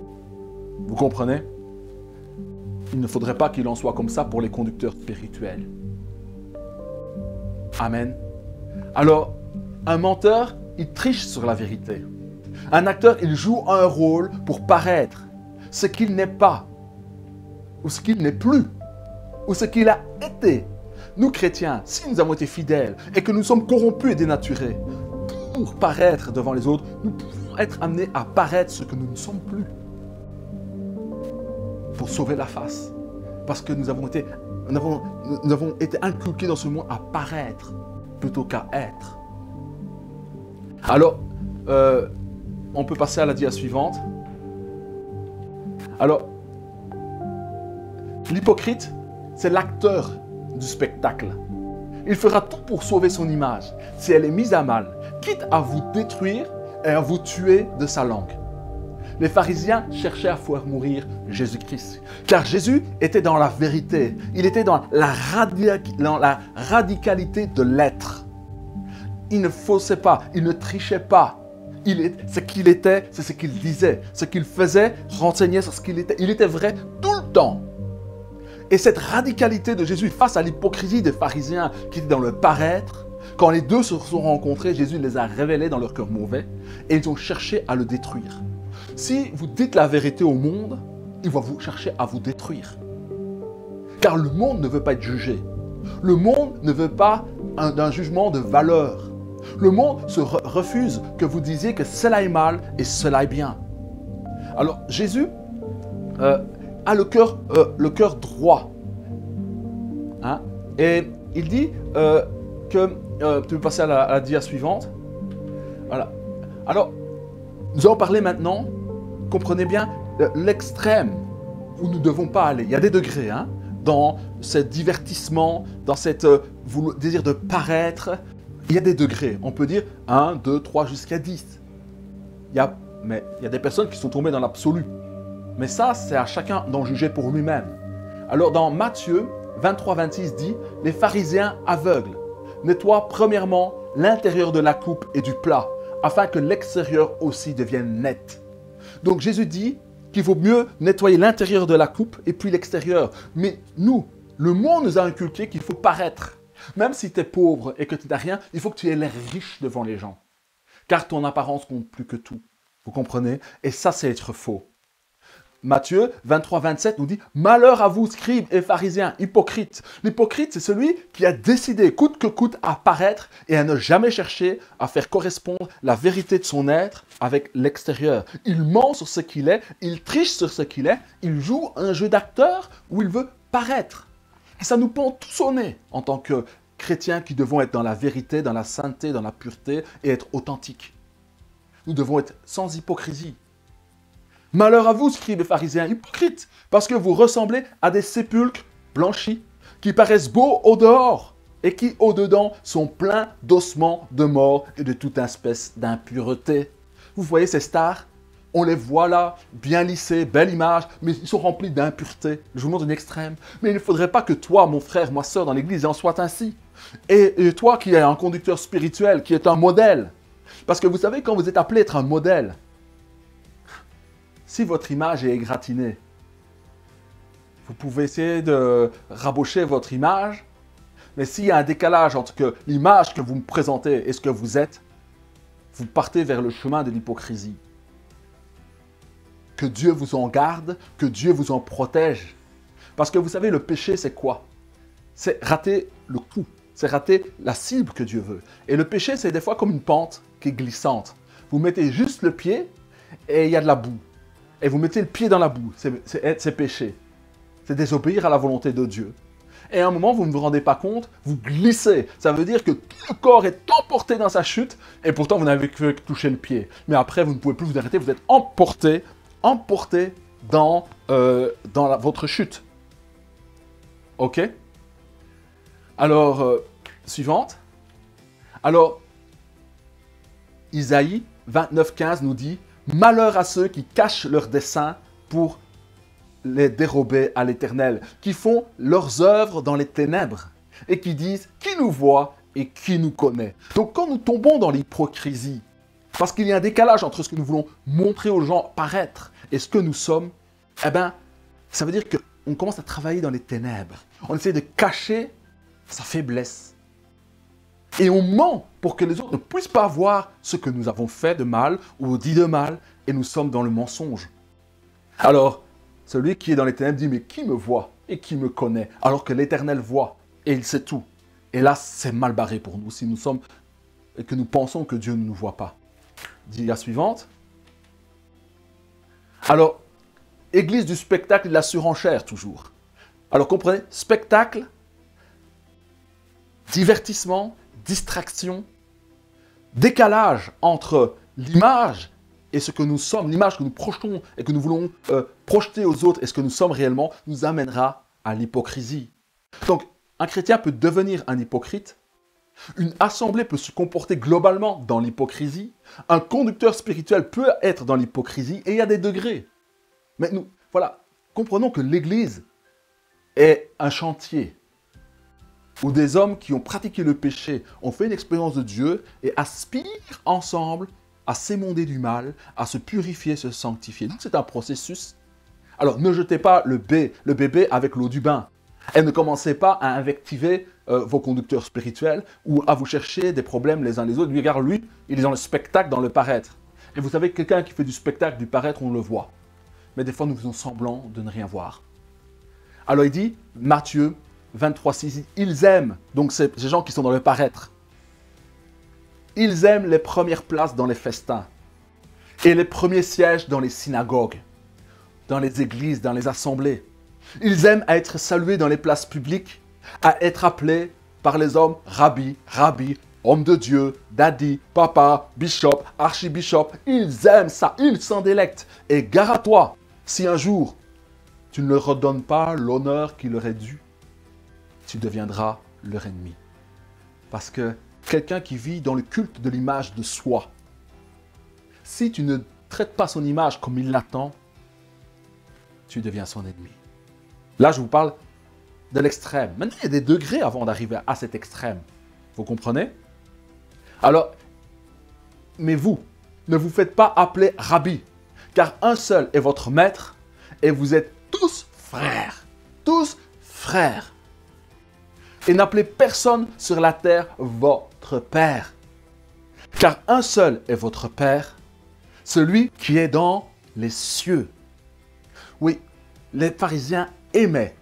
Vous comprenez? Il ne faudrait pas qu'il en soit comme ça pour les conducteurs spirituels. Amen. Alors, un menteur, il triche sur la vérité. Un acteur, il joue un rôle pour paraître ce qu'il n'est pas, ou ce qu'il n'est plus, ou ce qu'il a été. Nous, chrétiens, si nous avons été fidèles et que nous sommes corrompus et dénaturés, pour paraître devant les autres, nous pouvons être amenés à paraître ce que nous ne sommes plus. Pour sauver la face. Parce que nous avons été inculqués dans ce monde à paraître plutôt qu'à être. Alors, on peut passer à la dia suivante. Alors, l'hypocrite, c'est l'acteur du spectacle. Il fera tout pour sauver son image. Si elle est mise à mal, quitte à vous détruire et à vous tuer de sa langue. Les pharisiens cherchaient à faire mourir Jésus-Christ. Car Jésus était dans la vérité. Il était dans la radicalité de l'être. Il ne faussait pas, il ne trichait pas. Ce qu'il était, c'est ce qu'il disait. Ce qu'il faisait renseignait sur ce qu'il était. Il était vrai tout le temps. Et cette radicalité de Jésus face à l'hypocrisie des pharisiens qui étaient dans le paraître, quand les deux se sont rencontrés, Jésus les a révélés dans leur cœur mauvais et ils ont cherché à le détruire. Si vous dites la vérité au monde, il va vous chercher à vous détruire. Car le monde ne veut pas être jugé. Le monde ne veut pas d'un jugement de valeur. Le monde se refuse que vous disiez que cela est mal et cela est bien. Alors Jésus a le cœur droit. Hein? Et il dit que... tu peux passer à la dia suivante. Voilà. Alors, nous allons parler maintenant, comprenez bien, l'extrême où nous ne devons pas aller. Il y a des degrés dans ce divertissement, dans cette désir de paraître. Il y a des degrés. On peut dire 1, 2, 3 jusqu'à 10. Mais il y a des personnes qui sont tombées dans l'absolu. Mais ça, c'est à chacun d'en juger pour lui-même. Alors, dans Matthieu 23, 26 dit, « Les pharisiens aveugles nettoient premièrement l'intérieur de la coupe et du plat, afin que l'extérieur aussi devienne net. » Donc Jésus dit qu'il vaut mieux nettoyer l'intérieur de la coupe et puis l'extérieur. Mais nous, le monde nous a inculqué qu'il faut paraître. Même si tu es pauvre et que tu n'as rien, il faut que tu aies l'air riche devant les gens. Car ton apparence compte plus que tout. Vous comprenez? Et ça, c'est être faux. Matthieu 23, 27 nous dit « Malheur à vous, scribes et pharisiens, hypocrites !» L'hypocrite, c'est celui qui a décidé, coûte que coûte, à paraître et à ne jamais chercher à faire correspondre la vérité de son être avec l'extérieur. Il ment sur ce qu'il est, il triche sur ce qu'il est, il joue un jeu d'acteur où il veut paraître. Et ça nous pend tous au nez en tant que chrétiens qui devons être dans la vérité, dans la sainteté, dans la pureté et être authentiques. Nous devons être sans hypocrisie. Malheur à vous, scribes et pharisiens, hypocrites, parce que vous ressemblez à des sépulcres blanchis, qui paraissent beaux au dehors, et qui au dedans sont pleins d'ossements de mort et de toute espèce d'impureté. Vous voyez ces stars? On les voit là, bien lissés, belle image, mais ils sont remplis d'impureté. Je vous montre une extrême. Mais il ne faudrait pas que toi, mon frère, ma soeur, dans l'église, en soit ainsi. Et toi qui es un conducteur spirituel, qui est un modèle. Parce que vous savez, quand vous êtes appelé à être un modèle, si votre image est égratignée, vous pouvez essayer de rabocher votre image, mais s'il y a un décalage entre l'image que vous me présentez et ce que vous êtes, vous partez vers le chemin de l'hypocrisie. Que Dieu vous en garde, que Dieu vous en protège. Parce que vous savez, le péché, c'est quoi? C'est rater le coup, c'est rater la cible que Dieu veut. Et le péché, c'est des fois comme une pente qui est glissante. Vous mettez juste le pied et il y a de la boue. Et vous mettez le pied dans la boue, c'est péché. C'est désobéir à la volonté de Dieu. Et à un moment, vous ne vous rendez pas compte, vous glissez. Ça veut dire que tout le corps est emporté dans sa chute, et pourtant vous n'avez que touché le pied. Mais après, vous ne pouvez plus vous arrêter, vous êtes emporté dans votre chute. Ok? Alors, suivante. Alors, Isaïe 29, 15 nous dit « Malheur à ceux qui cachent leurs desseins pour les dérober à l'Éternel, qui font leurs œuvres dans les ténèbres et qui disent « Qui nous voit et qui nous connaît ?» Donc quand nous tombons dans l'hypocrisie, parce qu'il y a un décalage entre ce que nous voulons montrer aux gens, paraître, et ce que nous sommes, eh bien, ça veut dire qu'on commence à travailler dans les ténèbres. On essaie de cacher sa faiblesse. Et on ment pour que les autres ne puissent pas voir ce que nous avons fait de mal ou dit de mal, et nous sommes dans le mensonge. Alors, celui qui est dans les ténèbres dit « Mais qui me voit et qui me connaît ?» Alors que l'Éternel voit et il sait tout. Et là, c'est mal barré pour nous si nous sommes et que nous pensons que Dieu ne nous voit pas. Dit la suivante. Alors, église du spectacle et de la surenchère, toujours. Alors, comprenez, spectacle, divertissement, distraction, décalage entre l'image et ce que nous sommes, l'image que nous projetons et que nous voulons projeter aux autres et ce que nous sommes réellement, nous amènera à l'hypocrisie. Donc, un chrétien peut devenir un hypocrite, une assemblée peut se comporter globalement dans l'hypocrisie, un conducteur spirituel peut être dans l'hypocrisie et il y a des degrés. Mais nous, voilà, comprenons que l'Église est un chantier où des hommes qui ont pratiqué le péché ont fait une expérience de Dieu et aspirent ensemble à s'émonder du mal, à se purifier, se sanctifier. Donc c'est un processus. Alors ne jetez pas le bébé avec l'eau du bain. Et ne commencez pas à invectiver vos conducteurs spirituels ou à vous chercher des problèmes les uns les autres. Regarde, lui, il est dans le spectacle, dans le paraître. Et vous savez, quelqu'un qui fait du spectacle, du paraître, on le voit. Mais des fois, nous faisons semblant de ne rien voir. Alors il dit, Matthieu 23, 6, ils aiment, donc ces gens qui sont dans le paraître, ils aiment les premières places dans les festins et les premiers sièges dans les synagogues, dans les églises, dans les assemblées. Ils aiment à être salués dans les places publiques, à être appelés par les hommes rabbi, rabbi, homme de Dieu, daddy, papa, bishop, archibishop. Ils aiment ça, ils s'en délectent. Et gare à toi, si un jour tu ne leur redonnes pas l'honneur qui leur est dû, tu deviendras leur ennemi. Parce que quelqu'un qui vit dans le culte de l'image de soi, si tu ne traites pas son image comme il l'attend, tu deviens son ennemi. Là, je vous parle de l'extrême. Maintenant, il y a des degrés avant d'arriver à cet extrême. Vous comprenez? Alors, mais vous, ne vous faites pas appeler rabbi, car un seul est votre maître, et vous êtes tous frères. Tous frères. Et n'appelez personne sur la terre votre père, car un seul est votre père, celui qui est dans les cieux. Oui, les pharisiens aimaient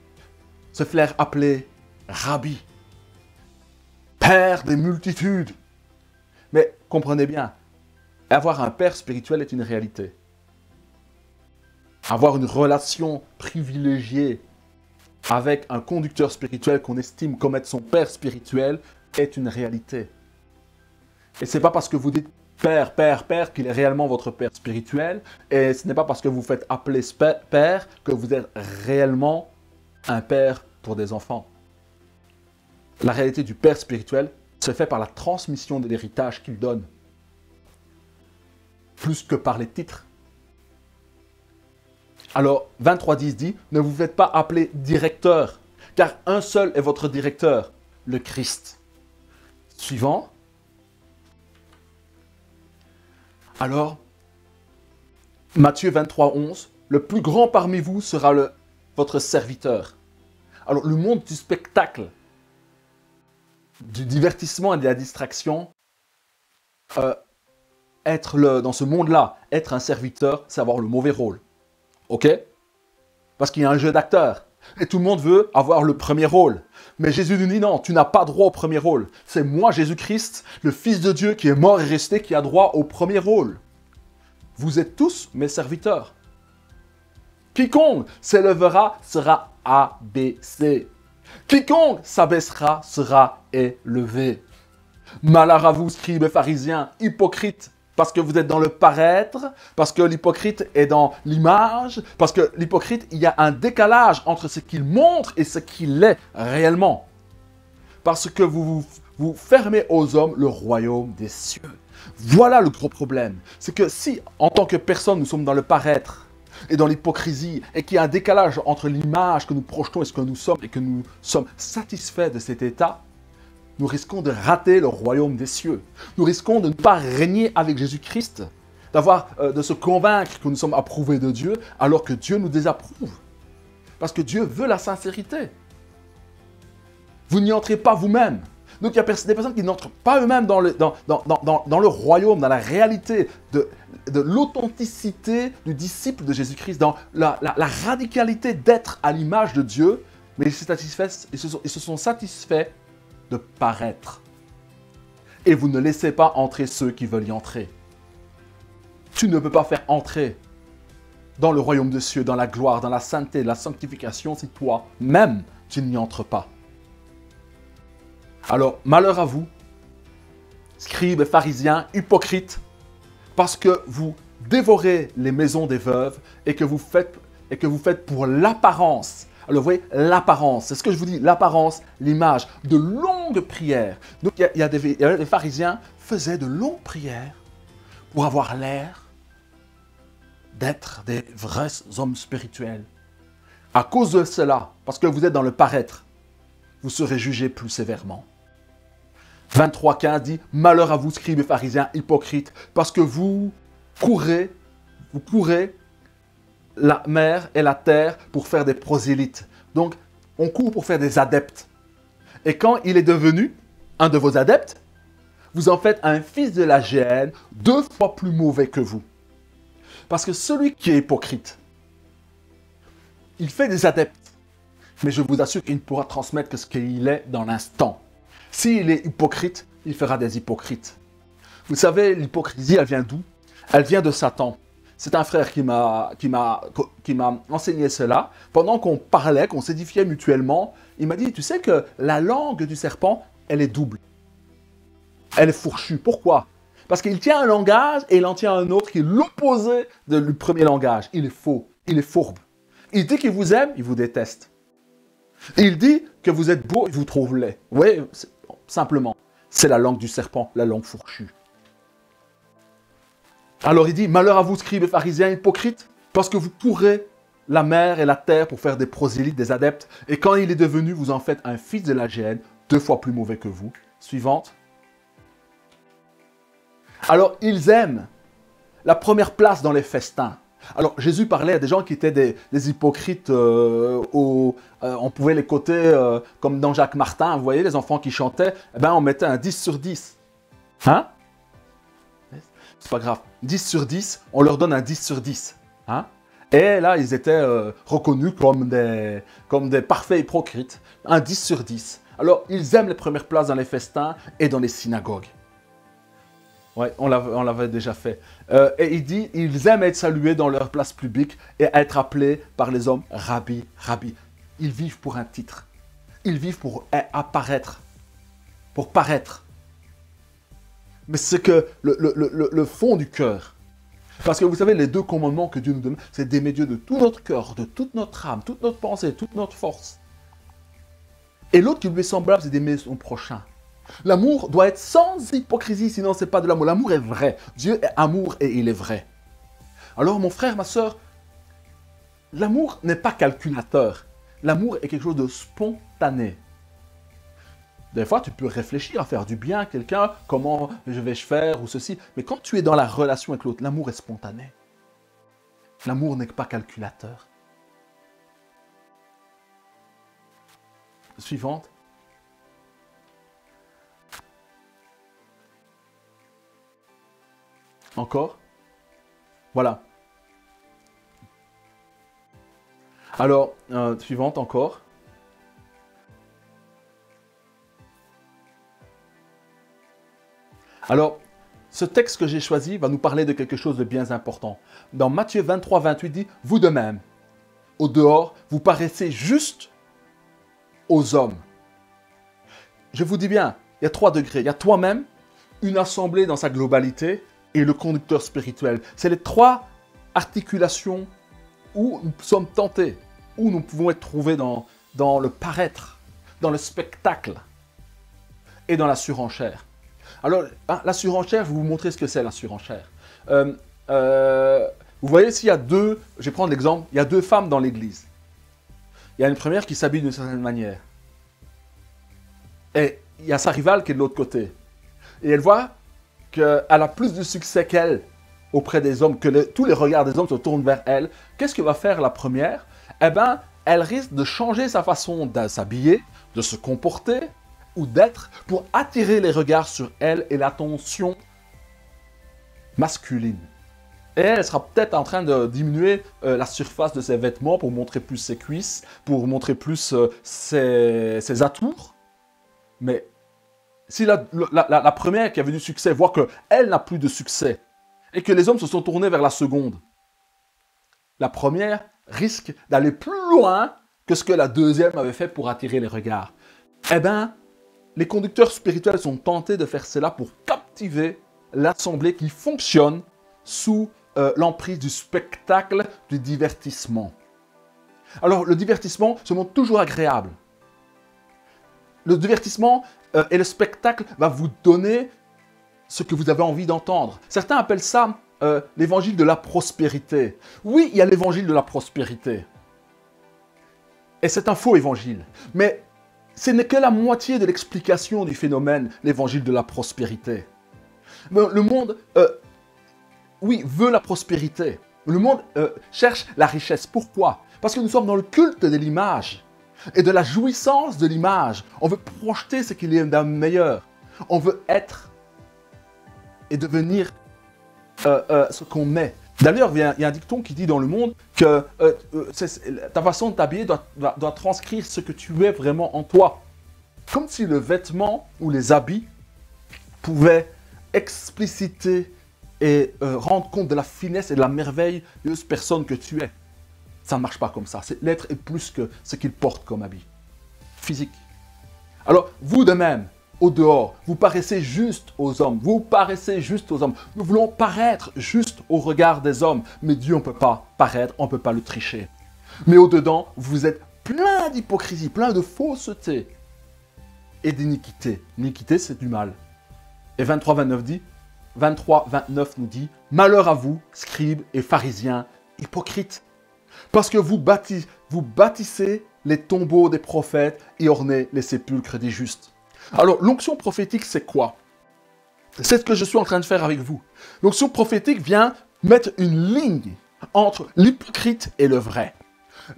se faire appeler rabbi, père des multitudes. Mais comprenez bien, avoir un père spirituel est une réalité. Avoir une relation privilégiée avec un conducteur spirituel qu'on estime comme être son père spirituel est une réalité. Et ce n'est pas parce que vous dites père, père, père qu'il est réellement votre père spirituel. Et ce n'est pas parce que vous faites appeler père que vous êtes réellement un père pour des enfants. La réalité du père spirituel se fait par la transmission de l'héritage qu'il donne, plus que par les titres. Alors, 23.10 dit, ne vous faites pas appeler directeur, car un seul est votre directeur, le Christ. Suivant. Alors, Matthieu 23.11, le plus grand parmi vous sera votre serviteur. Alors, le monde du spectacle, du divertissement et de la distraction, dans ce monde-là, être un serviteur, c'est avoir le mauvais rôle. Ok? Parce qu'il y a un jeu d'acteurs. Et tout le monde veut avoir le premier rôle. Mais Jésus nous dit non, tu n'as pas droit au premier rôle. C'est moi, Jésus-Christ, le Fils de Dieu qui est mort et resté, qui a droit au premier rôle. Vous êtes tous mes serviteurs. Quiconque s'élèvera sera abaissé. Quiconque s'abaissera sera élevé. Malheur à vous, scribes et pharisiens, hypocrites, parce que vous êtes dans le paraître, parce que l'hypocrite est dans l'image, parce que l'hypocrite, il y a un décalage entre ce qu'il montre et ce qu'il est réellement. Parce que vous fermez aux hommes le royaume des cieux. Voilà le gros problème. C'est que si, en tant que personne, nous sommes dans le paraître et dans l'hypocrisie, et qu'il y a un décalage entre l'image que nous projetons et ce que nous sommes, et que nous sommes satisfaits de cet état, nous risquons de rater le royaume des cieux. Nous risquons de ne pas régner avec Jésus-Christ, de se convaincre que nous sommes approuvés de Dieu, alors que Dieu nous désapprouve. Parce que Dieu veut la sincérité. Vous n'y entrez pas vous-même. Donc il y a des personnes qui n'entrent pas eux-mêmes dans le royaume, dans la réalité de l'authenticité du disciple de Jésus-Christ, dans la radicalité d'être à l'image de Dieu, mais ils se sont satisfaits de paraître. Et vous ne laissez pas entrer ceux qui veulent y entrer. Tu ne peux pas faire entrer dans le royaume des cieux, dans la gloire, dans la sainteté, la sanctification, si toi-même, tu n'y entres pas. Alors, malheur à vous, scribes et pharisiens, hypocrites, parce que vous dévorez les maisons des veuves et que vous faites pour l'apparence. Alors, vous voyez, l'apparence, c'est ce que je vous dis, l'apparence, l'image, de longues prières. Donc, les pharisiens faisaient de longues prières pour avoir l'air d'être des vrais hommes spirituels. À cause de cela, parce que vous êtes dans le paraître, vous serez jugés plus sévèrement. 23,15 dit « Malheur à vous, scribes et pharisiens hypocrites, parce que vous courez la mer et la terre pour faire des prosélytes. » Donc, on court pour faire des adeptes. Et quand il est devenu un de vos adeptes, vous en faites un fils de la géhenne 2 fois plus mauvais que vous. Parce que celui qui est hypocrite, il fait des adeptes, mais je vous assure qu'il ne pourra transmettre que ce qu'il est dans l'instant. S'il est hypocrite, il fera des hypocrites. Vous savez, l'hypocrisie, elle vient d'où? Elle vient de Satan. C'est un frère qui m'a enseigné cela. Pendant qu'on parlait, qu'on s'édifiait mutuellement, il m'a dit, tu sais que la langue du serpent, elle est double. Elle est fourchue. Pourquoi? Parce qu'il tient un langage et il en tient un autre qui est l'opposé du premier langage. Il est faux, il est fourbe. Il dit qu'il vous aime, il vous déteste. Il dit que vous êtes beau, il vous trouve laid. Oui, simplement. C'est la langue du serpent, la langue fourchue. Alors il dit, malheur à vous, scribes et pharisiens hypocrites, parce que vous courez la mer et la terre pour faire des prosélytes, des adeptes, et quand il est devenu, vous en faites un fils de la géhenne, 2 fois plus mauvais que vous. Suivante. Alors, ils aiment la première place dans les festins. Alors, Jésus parlait à des gens qui étaient des hypocrites, on pouvait les coter comme dans Jacques Martin, vous voyez, les enfants qui chantaient, eh ben, on mettait un 10 sur 10. Hein? C'est pas grave. 10 sur 10, on leur donne un 10 sur 10. Hein? Et là, ils étaient reconnus comme des parfaits hypocrites. Un 10 sur 10. Alors, ils aiment les premières places dans les festins et dans les synagogues. Oui, on l'avait déjà fait. Et il dit, ils aiment être salués dans leur place publique et être appelés par les hommes rabbi, rabbi. Ils vivent pour un titre. Ils vivent pour apparaître, pour paraître. Mais c'est que le fond du cœur. Parce que vous savez, les 2 commandements que Dieu nous donne, c'est d'aimer Dieu de tout notre cœur, de toute notre âme, toute notre pensée, toute notre force. Et l'autre qui lui est semblable, c'est d'aimer son prochain. L'amour doit être sans hypocrisie, sinon ce n'est pas de l'amour. L'amour est vrai. Dieu est amour et il est vrai. Alors mon frère, ma soeur, l'amour n'est pas calculateur. L'amour est quelque chose de spontané. Des fois, tu peux réfléchir à faire du bien à quelqu'un, comment je vais faire ou ceci. Mais quand tu es dans la relation avec l'autre, l'amour est spontané. L'amour n'est pas calculateur. Suivante. Encore. Voilà. Alors, suivante encore. Alors, ce texte que j'ai choisi va nous parler de quelque chose de bien important. Dans Matthieu 23, 28 dit, « Vous de même, au dehors, vous paraissez juste aux hommes. » Je vous dis bien, il y a 3 degrés. Il y a toi-même, une assemblée dans sa globalité et le conducteur spirituel. C'est les 3 articulations où nous sommes tentés, où nous pouvons être trouvés dans le paraître, dans le spectacle et dans la surenchère. Alors, la surenchère, je vais vous montrer ce que c'est la surenchère. Vous voyez, s'il y a 2, je vais prendre l'exemple, il y a 2 femmes dans l'église. Il y a une première qui s'habille d'une certaine manière. Et il y a sa rivale qui est de l'autre côté. Et elle voit qu'elle a plus de succès qu'elle auprès des hommes, que tous les regards des hommes se tournent vers elle. Qu'est-ce que va faire la première? Eh bien, elle risque de changer sa façon de s'habiller, de se comporter ou d'être pour attirer les regards sur elle et l'attention masculine. Et elle sera peut-être en train de diminuer la surface de ses vêtements pour montrer plus ses cuisses, pour montrer plus ses atours. Mais si la première qui avait du succès voit qu'elle n'a plus de succès et que les hommes se sont tournés vers la seconde, La première risque d'aller plus loin que ce que la deuxième avait fait pour attirer les regards. Eh bien, les conducteurs spirituels sont tentés de faire cela pour captiver l'assemblée qui fonctionne sous l'emprise du spectacle, du divertissement. Alors, le divertissement se montre toujours agréable. Le divertissement et le spectacle va vous donner ce que vous avez envie d'entendre. Certains appellent ça l'évangile de la prospérité. Oui, il y a l'évangile de la prospérité. Et c'est un faux évangile. Mais ce n'est que la moitié de l'explication du phénomène, l'évangile de la prospérité. Le monde, oui, veut la prospérité. Le monde cherche la richesse. Pourquoi? Parce que nous sommes dans le culte de l'image et de la jouissance de l'image. On veut projeter ce qu'il y a de meilleur. On veut être et devenir ce qu'on est. D'ailleurs, il y a un dicton qui dit dans le monde que ta façon de t'habiller doit transcrire ce que tu es vraiment en toi. Comme si le vêtement ou les habits pouvaient expliciter et rendre compte de la finesse et de la merveilleuse personne que tu es. Ça ne marche pas comme ça. L'être est plus que ce qu'il porte comme habit physique. Alors, vous de même, au dehors, vous paraissez juste aux hommes. Vous paraissez juste aux hommes. Nous voulons paraître juste au regard des hommes. Mais Dieu, on ne peut pas paraître, on ne peut pas le tricher. Mais au-dedans, vous êtes plein d'hypocrisie, plein de fausseté et d'iniquité. L'iniquité, c'est du mal. Et 23-29 nous dit, « Malheur à vous, scribes et pharisiens, hypocrites, parce que vous bâtissez les tombeaux des prophètes et ornez les sépulcres des justes. » Alors, l'onction prophétique, c'est quoi? C'est ce que je suis en train de faire avec vous. L'onction prophétique vient mettre une ligne entre l'hypocrite et le vrai.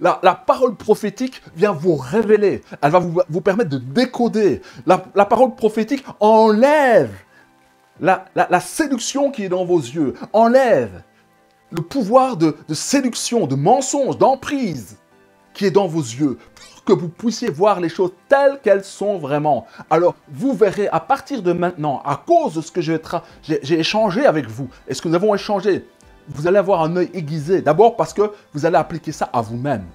La parole prophétique vient vous révéler. Elle va vous permettre de décoder. La parole prophétique enlève la séduction qui est dans vos yeux. Enlève le pouvoir de séduction, de mensonge, d'emprise qui est dans vos yeux, pour que vous puissiez voir les choses telles qu'elles sont vraiment. Alors, vous verrez à partir de maintenant, à cause de ce que j'ai échangé avec vous, et ce que nous avons échangé, vous allez avoir un œil aiguisé. D'abord parce que vous allez appliquer ça à vous-même.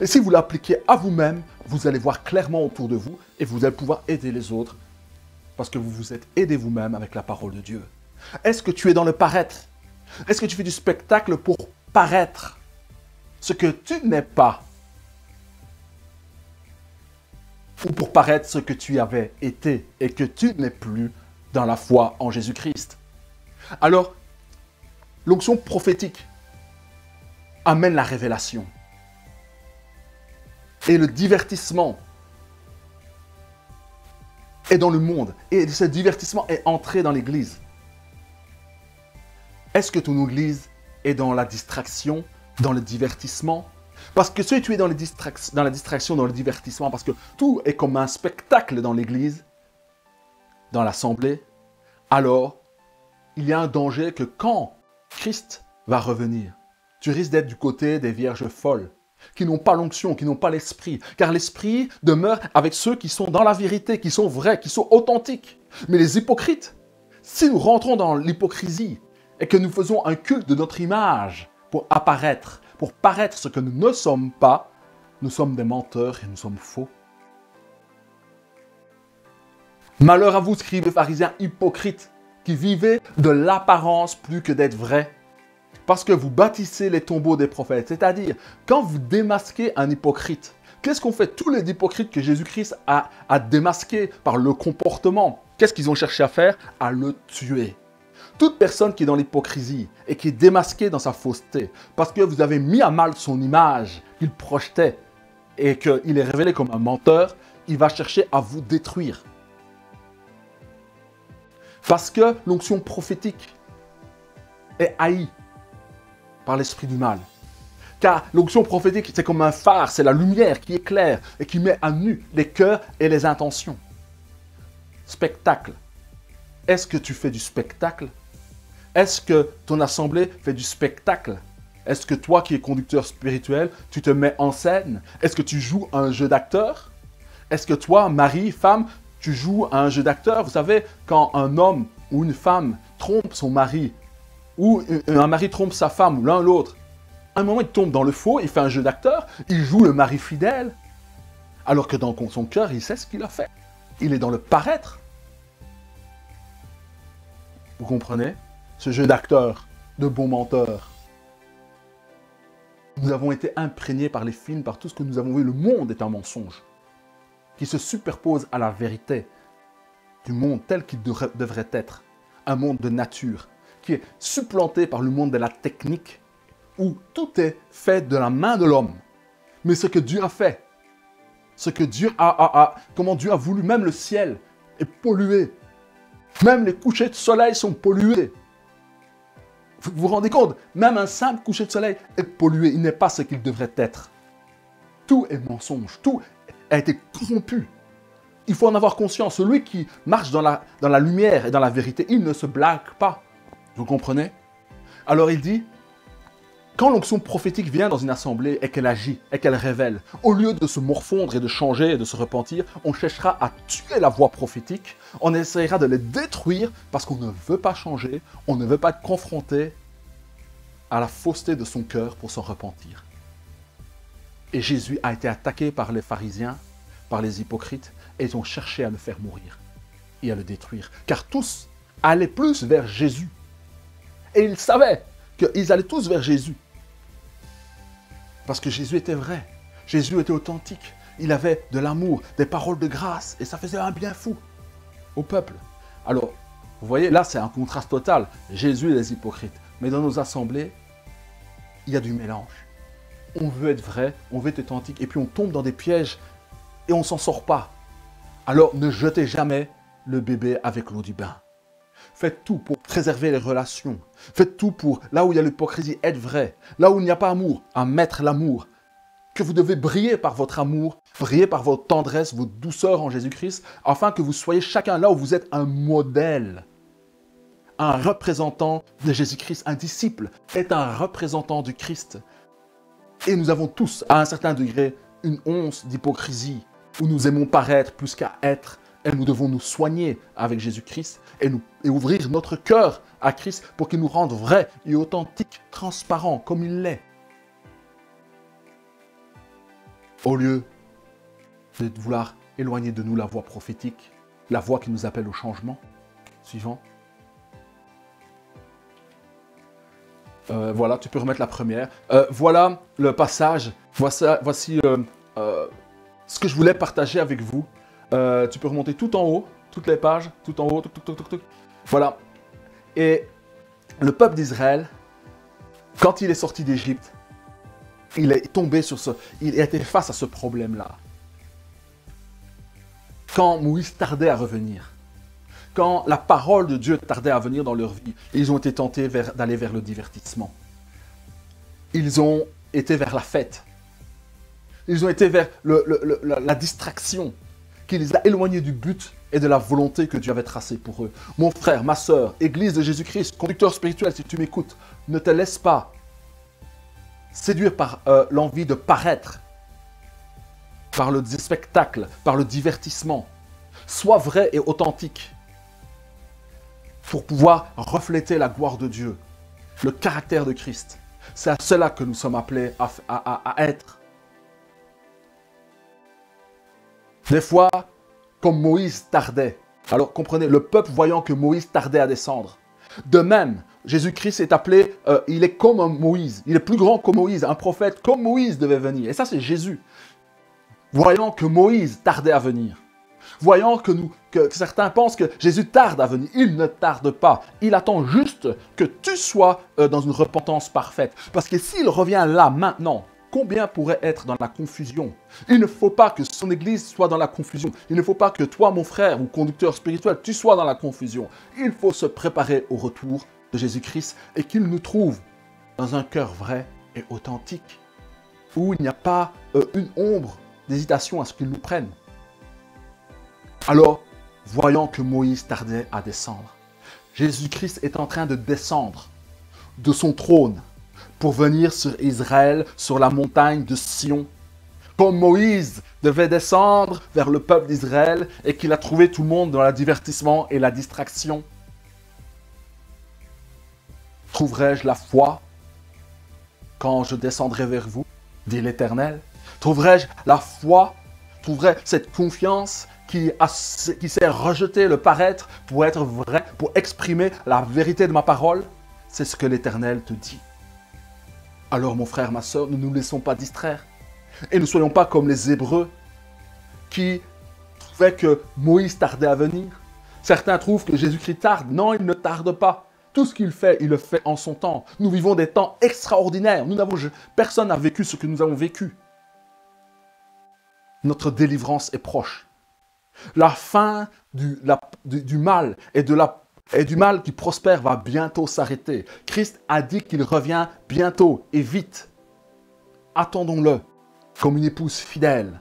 Et si vous l'appliquez à vous-même, vous allez voir clairement autour de vous, et vous allez pouvoir aider les autres, parce que vous vous êtes aidé vous-même avec la parole de Dieu. Est-ce que tu es dans le paraître? Est-ce que tu fais du spectacle pour paraître ce que tu n'es pas? Ou pour paraître ce que tu avais été et que tu n'es plus dans la foi en Jésus-Christ? Alors, l'onction prophétique amène la révélation. Et le divertissement est dans le monde. Et ce divertissement est entré dans l'Église. Est-ce que ton Église est dans la distraction, dans le divertissement? Parce que si tu es dans la distraction, dans le divertissement, parce que tout est comme un spectacle dans l'Église, dans l'Assemblée, alors il y a un danger que quand Christ va revenir, tu risques d'être du côté des vierges folles, qui n'ont pas l'onction, qui n'ont pas l'esprit. Car l'esprit demeure avec ceux qui sont dans la vérité, qui sont vrais, qui sont authentiques. Mais les hypocrites, si nous rentrons dans l'hypocrisie et que nous faisons un culte de notre image pour apparaître, pour paraître ce que nous ne sommes pas, nous sommes des menteurs et nous sommes faux. Malheur à vous, scribes et pharisiens hypocrites, qui vivez de l'apparence plus que d'être vrais. Parce que vous bâtissez les tombeaux des prophètes. C'est-à-dire, quand vous démasquez un hypocrite, qu'est-ce qu'ont fait tous les hypocrites que Jésus-Christ a démasqués par le comportement? Qu'est-ce qu'ils ont cherché à faire? À le tuer. Toute personne qui est dans l'hypocrisie et qui est démasquée dans sa fausseté, parce que vous avez mis à mal son image qu'il projetait et qu'il est révélé comme un menteur, il va chercher à vous détruire. Parce que l'onction prophétique est haïe par l'esprit du mal. Car l'onction prophétique, c'est comme un phare, c'est la lumière qui éclaire et qui met à nu les cœurs et les intentions. Spectacle. Est-ce que tu fais du spectacle? Est-ce que ton assemblée fait du spectacle? Est-ce que toi qui es conducteur spirituel, tu te mets en scène? Est-ce que tu joues un jeu d'acteur? Est-ce que toi, mari, femme, tu joues à un jeu d'acteur? Vous savez, quand un homme ou une femme trompe son mari, ou un mari trompe sa femme, ou l'un ou l'autre, À un moment, il tombe dans le faux, il fait un jeu d'acteur, il joue le mari fidèle, alors que dans son cœur, il sait ce qu'il a fait. Il est dans le paraître. Vous comprenez? Ce jeu d'acteur, de bon menteur. Nous avons été imprégnés par les films, par tout ce que nous avons vu. Le monde est un mensonge qui se superpose à la vérité du monde tel qu'il devrait être. Un monde de nature qui est supplanté par le monde de la technique où tout est fait de la main de l'homme. Mais ce que Dieu a fait, ce que Dieu comment Dieu a voulu, même le ciel est pollué. Même les couchers de soleil sont pollués. Vous vous rendez compte? Même un simple coucher de soleil est pollué. Il n'est pas ce qu'il devrait être. Tout est mensonge. Tout a été corrompu. Il faut en avoir conscience. Celui qui marche dans la lumière et dans la vérité, il ne se blague pas. Vous comprenez? Alors il dit, quand l'onction prophétique vient dans une assemblée et qu'elle agit et qu'elle révèle, au lieu de se morfondre et de changer et de se repentir, on cherchera à tuer la voix prophétique, on essaiera de les détruire parce qu'on ne veut pas changer, on ne veut pas être confronté à la fausseté de son cœur pour s'en repentir. Et Jésus a été attaqué par les pharisiens, par les hypocrites, et ils ont cherché à le faire mourir et à le détruire. Car tous allaient plus vers Jésus. Et ils savaient qu'ils allaient tous vers Jésus. Parce que Jésus était vrai. Jésus était authentique. Il avait de l'amour, des paroles de grâce. Et ça faisait un bien fou au peuple. Alors, vous voyez, là, c'est un contraste total. Jésus et les hypocrites. Mais dans nos assemblées, il y a du mélange. On veut être vrai, on veut être authentique. Et puis on tombe dans des pièges et on ne s'en sort pas. Alors, ne jetez jamais le bébé avec l'eau du bain. Faites tout pour préserver les relations. Faites tout pour, là où il y a l'hypocrisie, être vrai. Là où il n'y a pas amour, à mettre l'amour. Que vous devez briller par votre amour, briller par votre tendresse, votre douceur en Jésus-Christ, afin que vous soyez chacun là où vous êtes un modèle. Un représentant de Jésus-Christ, un disciple est un représentant du Christ. Et nous avons tous, à un certain degré, une once d'hypocrisie, où nous aimons paraître plus qu'à être. Et nous devons nous soigner avec Jésus-Christ et ouvrir notre cœur à Christ pour qu'il nous rende vrais et authentiques, transparents comme il l'est. Au lieu de vouloir éloigner de nous la voix prophétique, la voix qui nous appelle au changement. Suivant. Voilà, tu peux remettre la première. Voilà le passage. Voici ce que je voulais partager avec vous. Tu peux remonter tout en haut, toutes les pages, tout en haut, tout. Voilà. Et le peuple d'Israël, quand il est sorti d'Égypte, il est tombé il a été face à ce problème-là. Quand Moïse tardait à revenir, quand la parole de Dieu tardait à venir dans leur vie, ils ont été tentés d'aller vers le divertissement. Ils ont été vers la fête. Ils ont été vers la distraction qui les a éloignés du but et de la volonté que Dieu avait tracée pour eux. Mon frère, ma sœur, Église de Jésus-Christ, conducteur spirituel, si tu m'écoutes, ne te laisse pas séduire par l'envie de paraître, par le spectacle, par le divertissement. Sois vrai et authentique pour pouvoir refléter la gloire de Dieu, le caractère de Christ. C'est à cela que nous sommes appelés à être. Des fois, comme Moïse tardait, alors comprenez, le peuple voyant que Moïse tardait à descendre. De même, Jésus-Christ est appelé, il est comme un Moïse, il est plus grand que Moïse, un prophète comme Moïse devait venir. Et ça, c'est Jésus. Voyant que Moïse tardait à venir, voyant que certains pensent que Jésus tarde à venir, il ne tarde pas. Il attend juste que tu sois dans une repentance parfaite. Parce que s'il revient là, maintenant, combien pourrait être dans la confusion? Il ne faut pas que son Église soit dans la confusion. Il ne faut pas que toi, mon frère ou conducteur spirituel, tu sois dans la confusion. Il faut se préparer au retour de Jésus-Christ et qu'il nous trouve dans un cœur vrai et authentique, où il n'y a pas une ombre d'hésitation à ce qu'il nous prenne. Alors, voyant que Moïse tardait à descendre, Jésus-Christ est en train de descendre de son trône pour venir sur Israël, sur la montagne de Sion. Comme Moïse devait descendre vers le peuple d'Israël et qu'il a trouvé tout le monde dans le divertissement et la distraction. Trouverai-je la foi quand je descendrai vers vous, dit l'Éternel? Trouverai-je la foi, trouverai cette confiance qui sait rejeter le paraître pour être vrai, pour exprimer la vérité de ma parole? C'est ce que l'Éternel te dit. Alors mon frère, ma soeur, ne nous laissons pas distraire. Et ne soyons pas comme les Hébreux qui trouvaient que Moïse tardait à venir. Certains trouvent que Jésus-Christ tarde. Non, il ne tarde pas. Tout ce qu'il fait, il le fait en son temps. Nous vivons des temps extraordinaires. Personne n'a vécu ce que nous avons vécu. Notre délivrance est proche. La fin du mal et du mal qui prospère va bientôt s'arrêter. Christ a dit qu'il revient bientôt et vite. Attendons-le comme une épouse fidèle.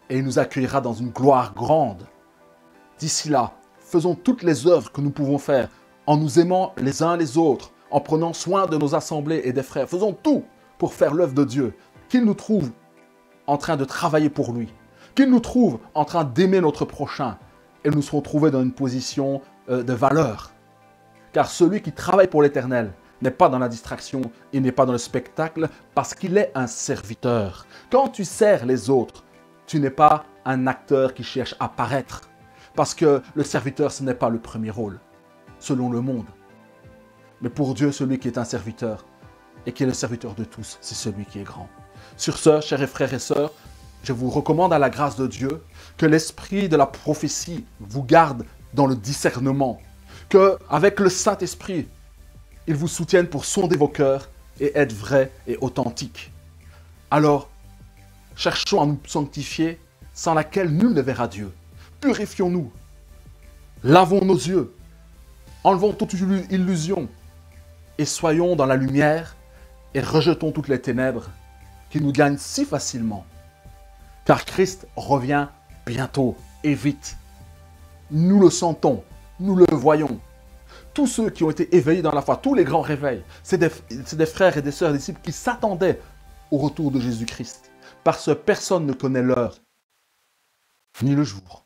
Et il nous accueillera dans une gloire grande. D'ici là, faisons toutes les œuvres que nous pouvons faire en nous aimant les uns les autres, en prenant soin de nos assemblées et des frères. Faisons tout pour faire l'œuvre de Dieu. Qu'il nous trouve en train de travailler pour lui. Qu'il nous trouve en train d'aimer notre prochain. Et nous serons trouvés dans une position de valeur. Car celui qui travaille pour l'Éternel n'est pas dans la distraction, il n'est pas dans le spectacle, parce qu'il est un serviteur. Quand tu sers les autres, tu n'es pas un acteur qui cherche à paraître. Parce que le serviteur, ce n'est pas le premier rôle, selon le monde. Mais pour Dieu, celui qui est un serviteur, et qui est le serviteur de tous, c'est celui qui est grand. Sur ce, chers frères et sœurs, je vous recommande à la grâce de Dieu que l'esprit de la prophétie vous garde dans le discernement, qu'avec le Saint-Esprit, il vous soutienne pour sonder vos cœurs et être vrais et authentiques. Alors, cherchons à nous sanctifier, sans laquelle nul ne verra Dieu. Purifions-nous, lavons nos yeux, enlevons toute illusion et soyons dans la lumière et rejetons toutes les ténèbres qui nous gagnent si facilement. Car Christ revient bientôt et vite. Nous le sentons, nous le voyons. Tous ceux qui ont été éveillés dans la foi, tous les grands réveils, c'est des frères et des sœurs, des disciples qui s'attendaient au retour de Jésus-Christ. Parce que personne ne connaît l'heure ni le jour.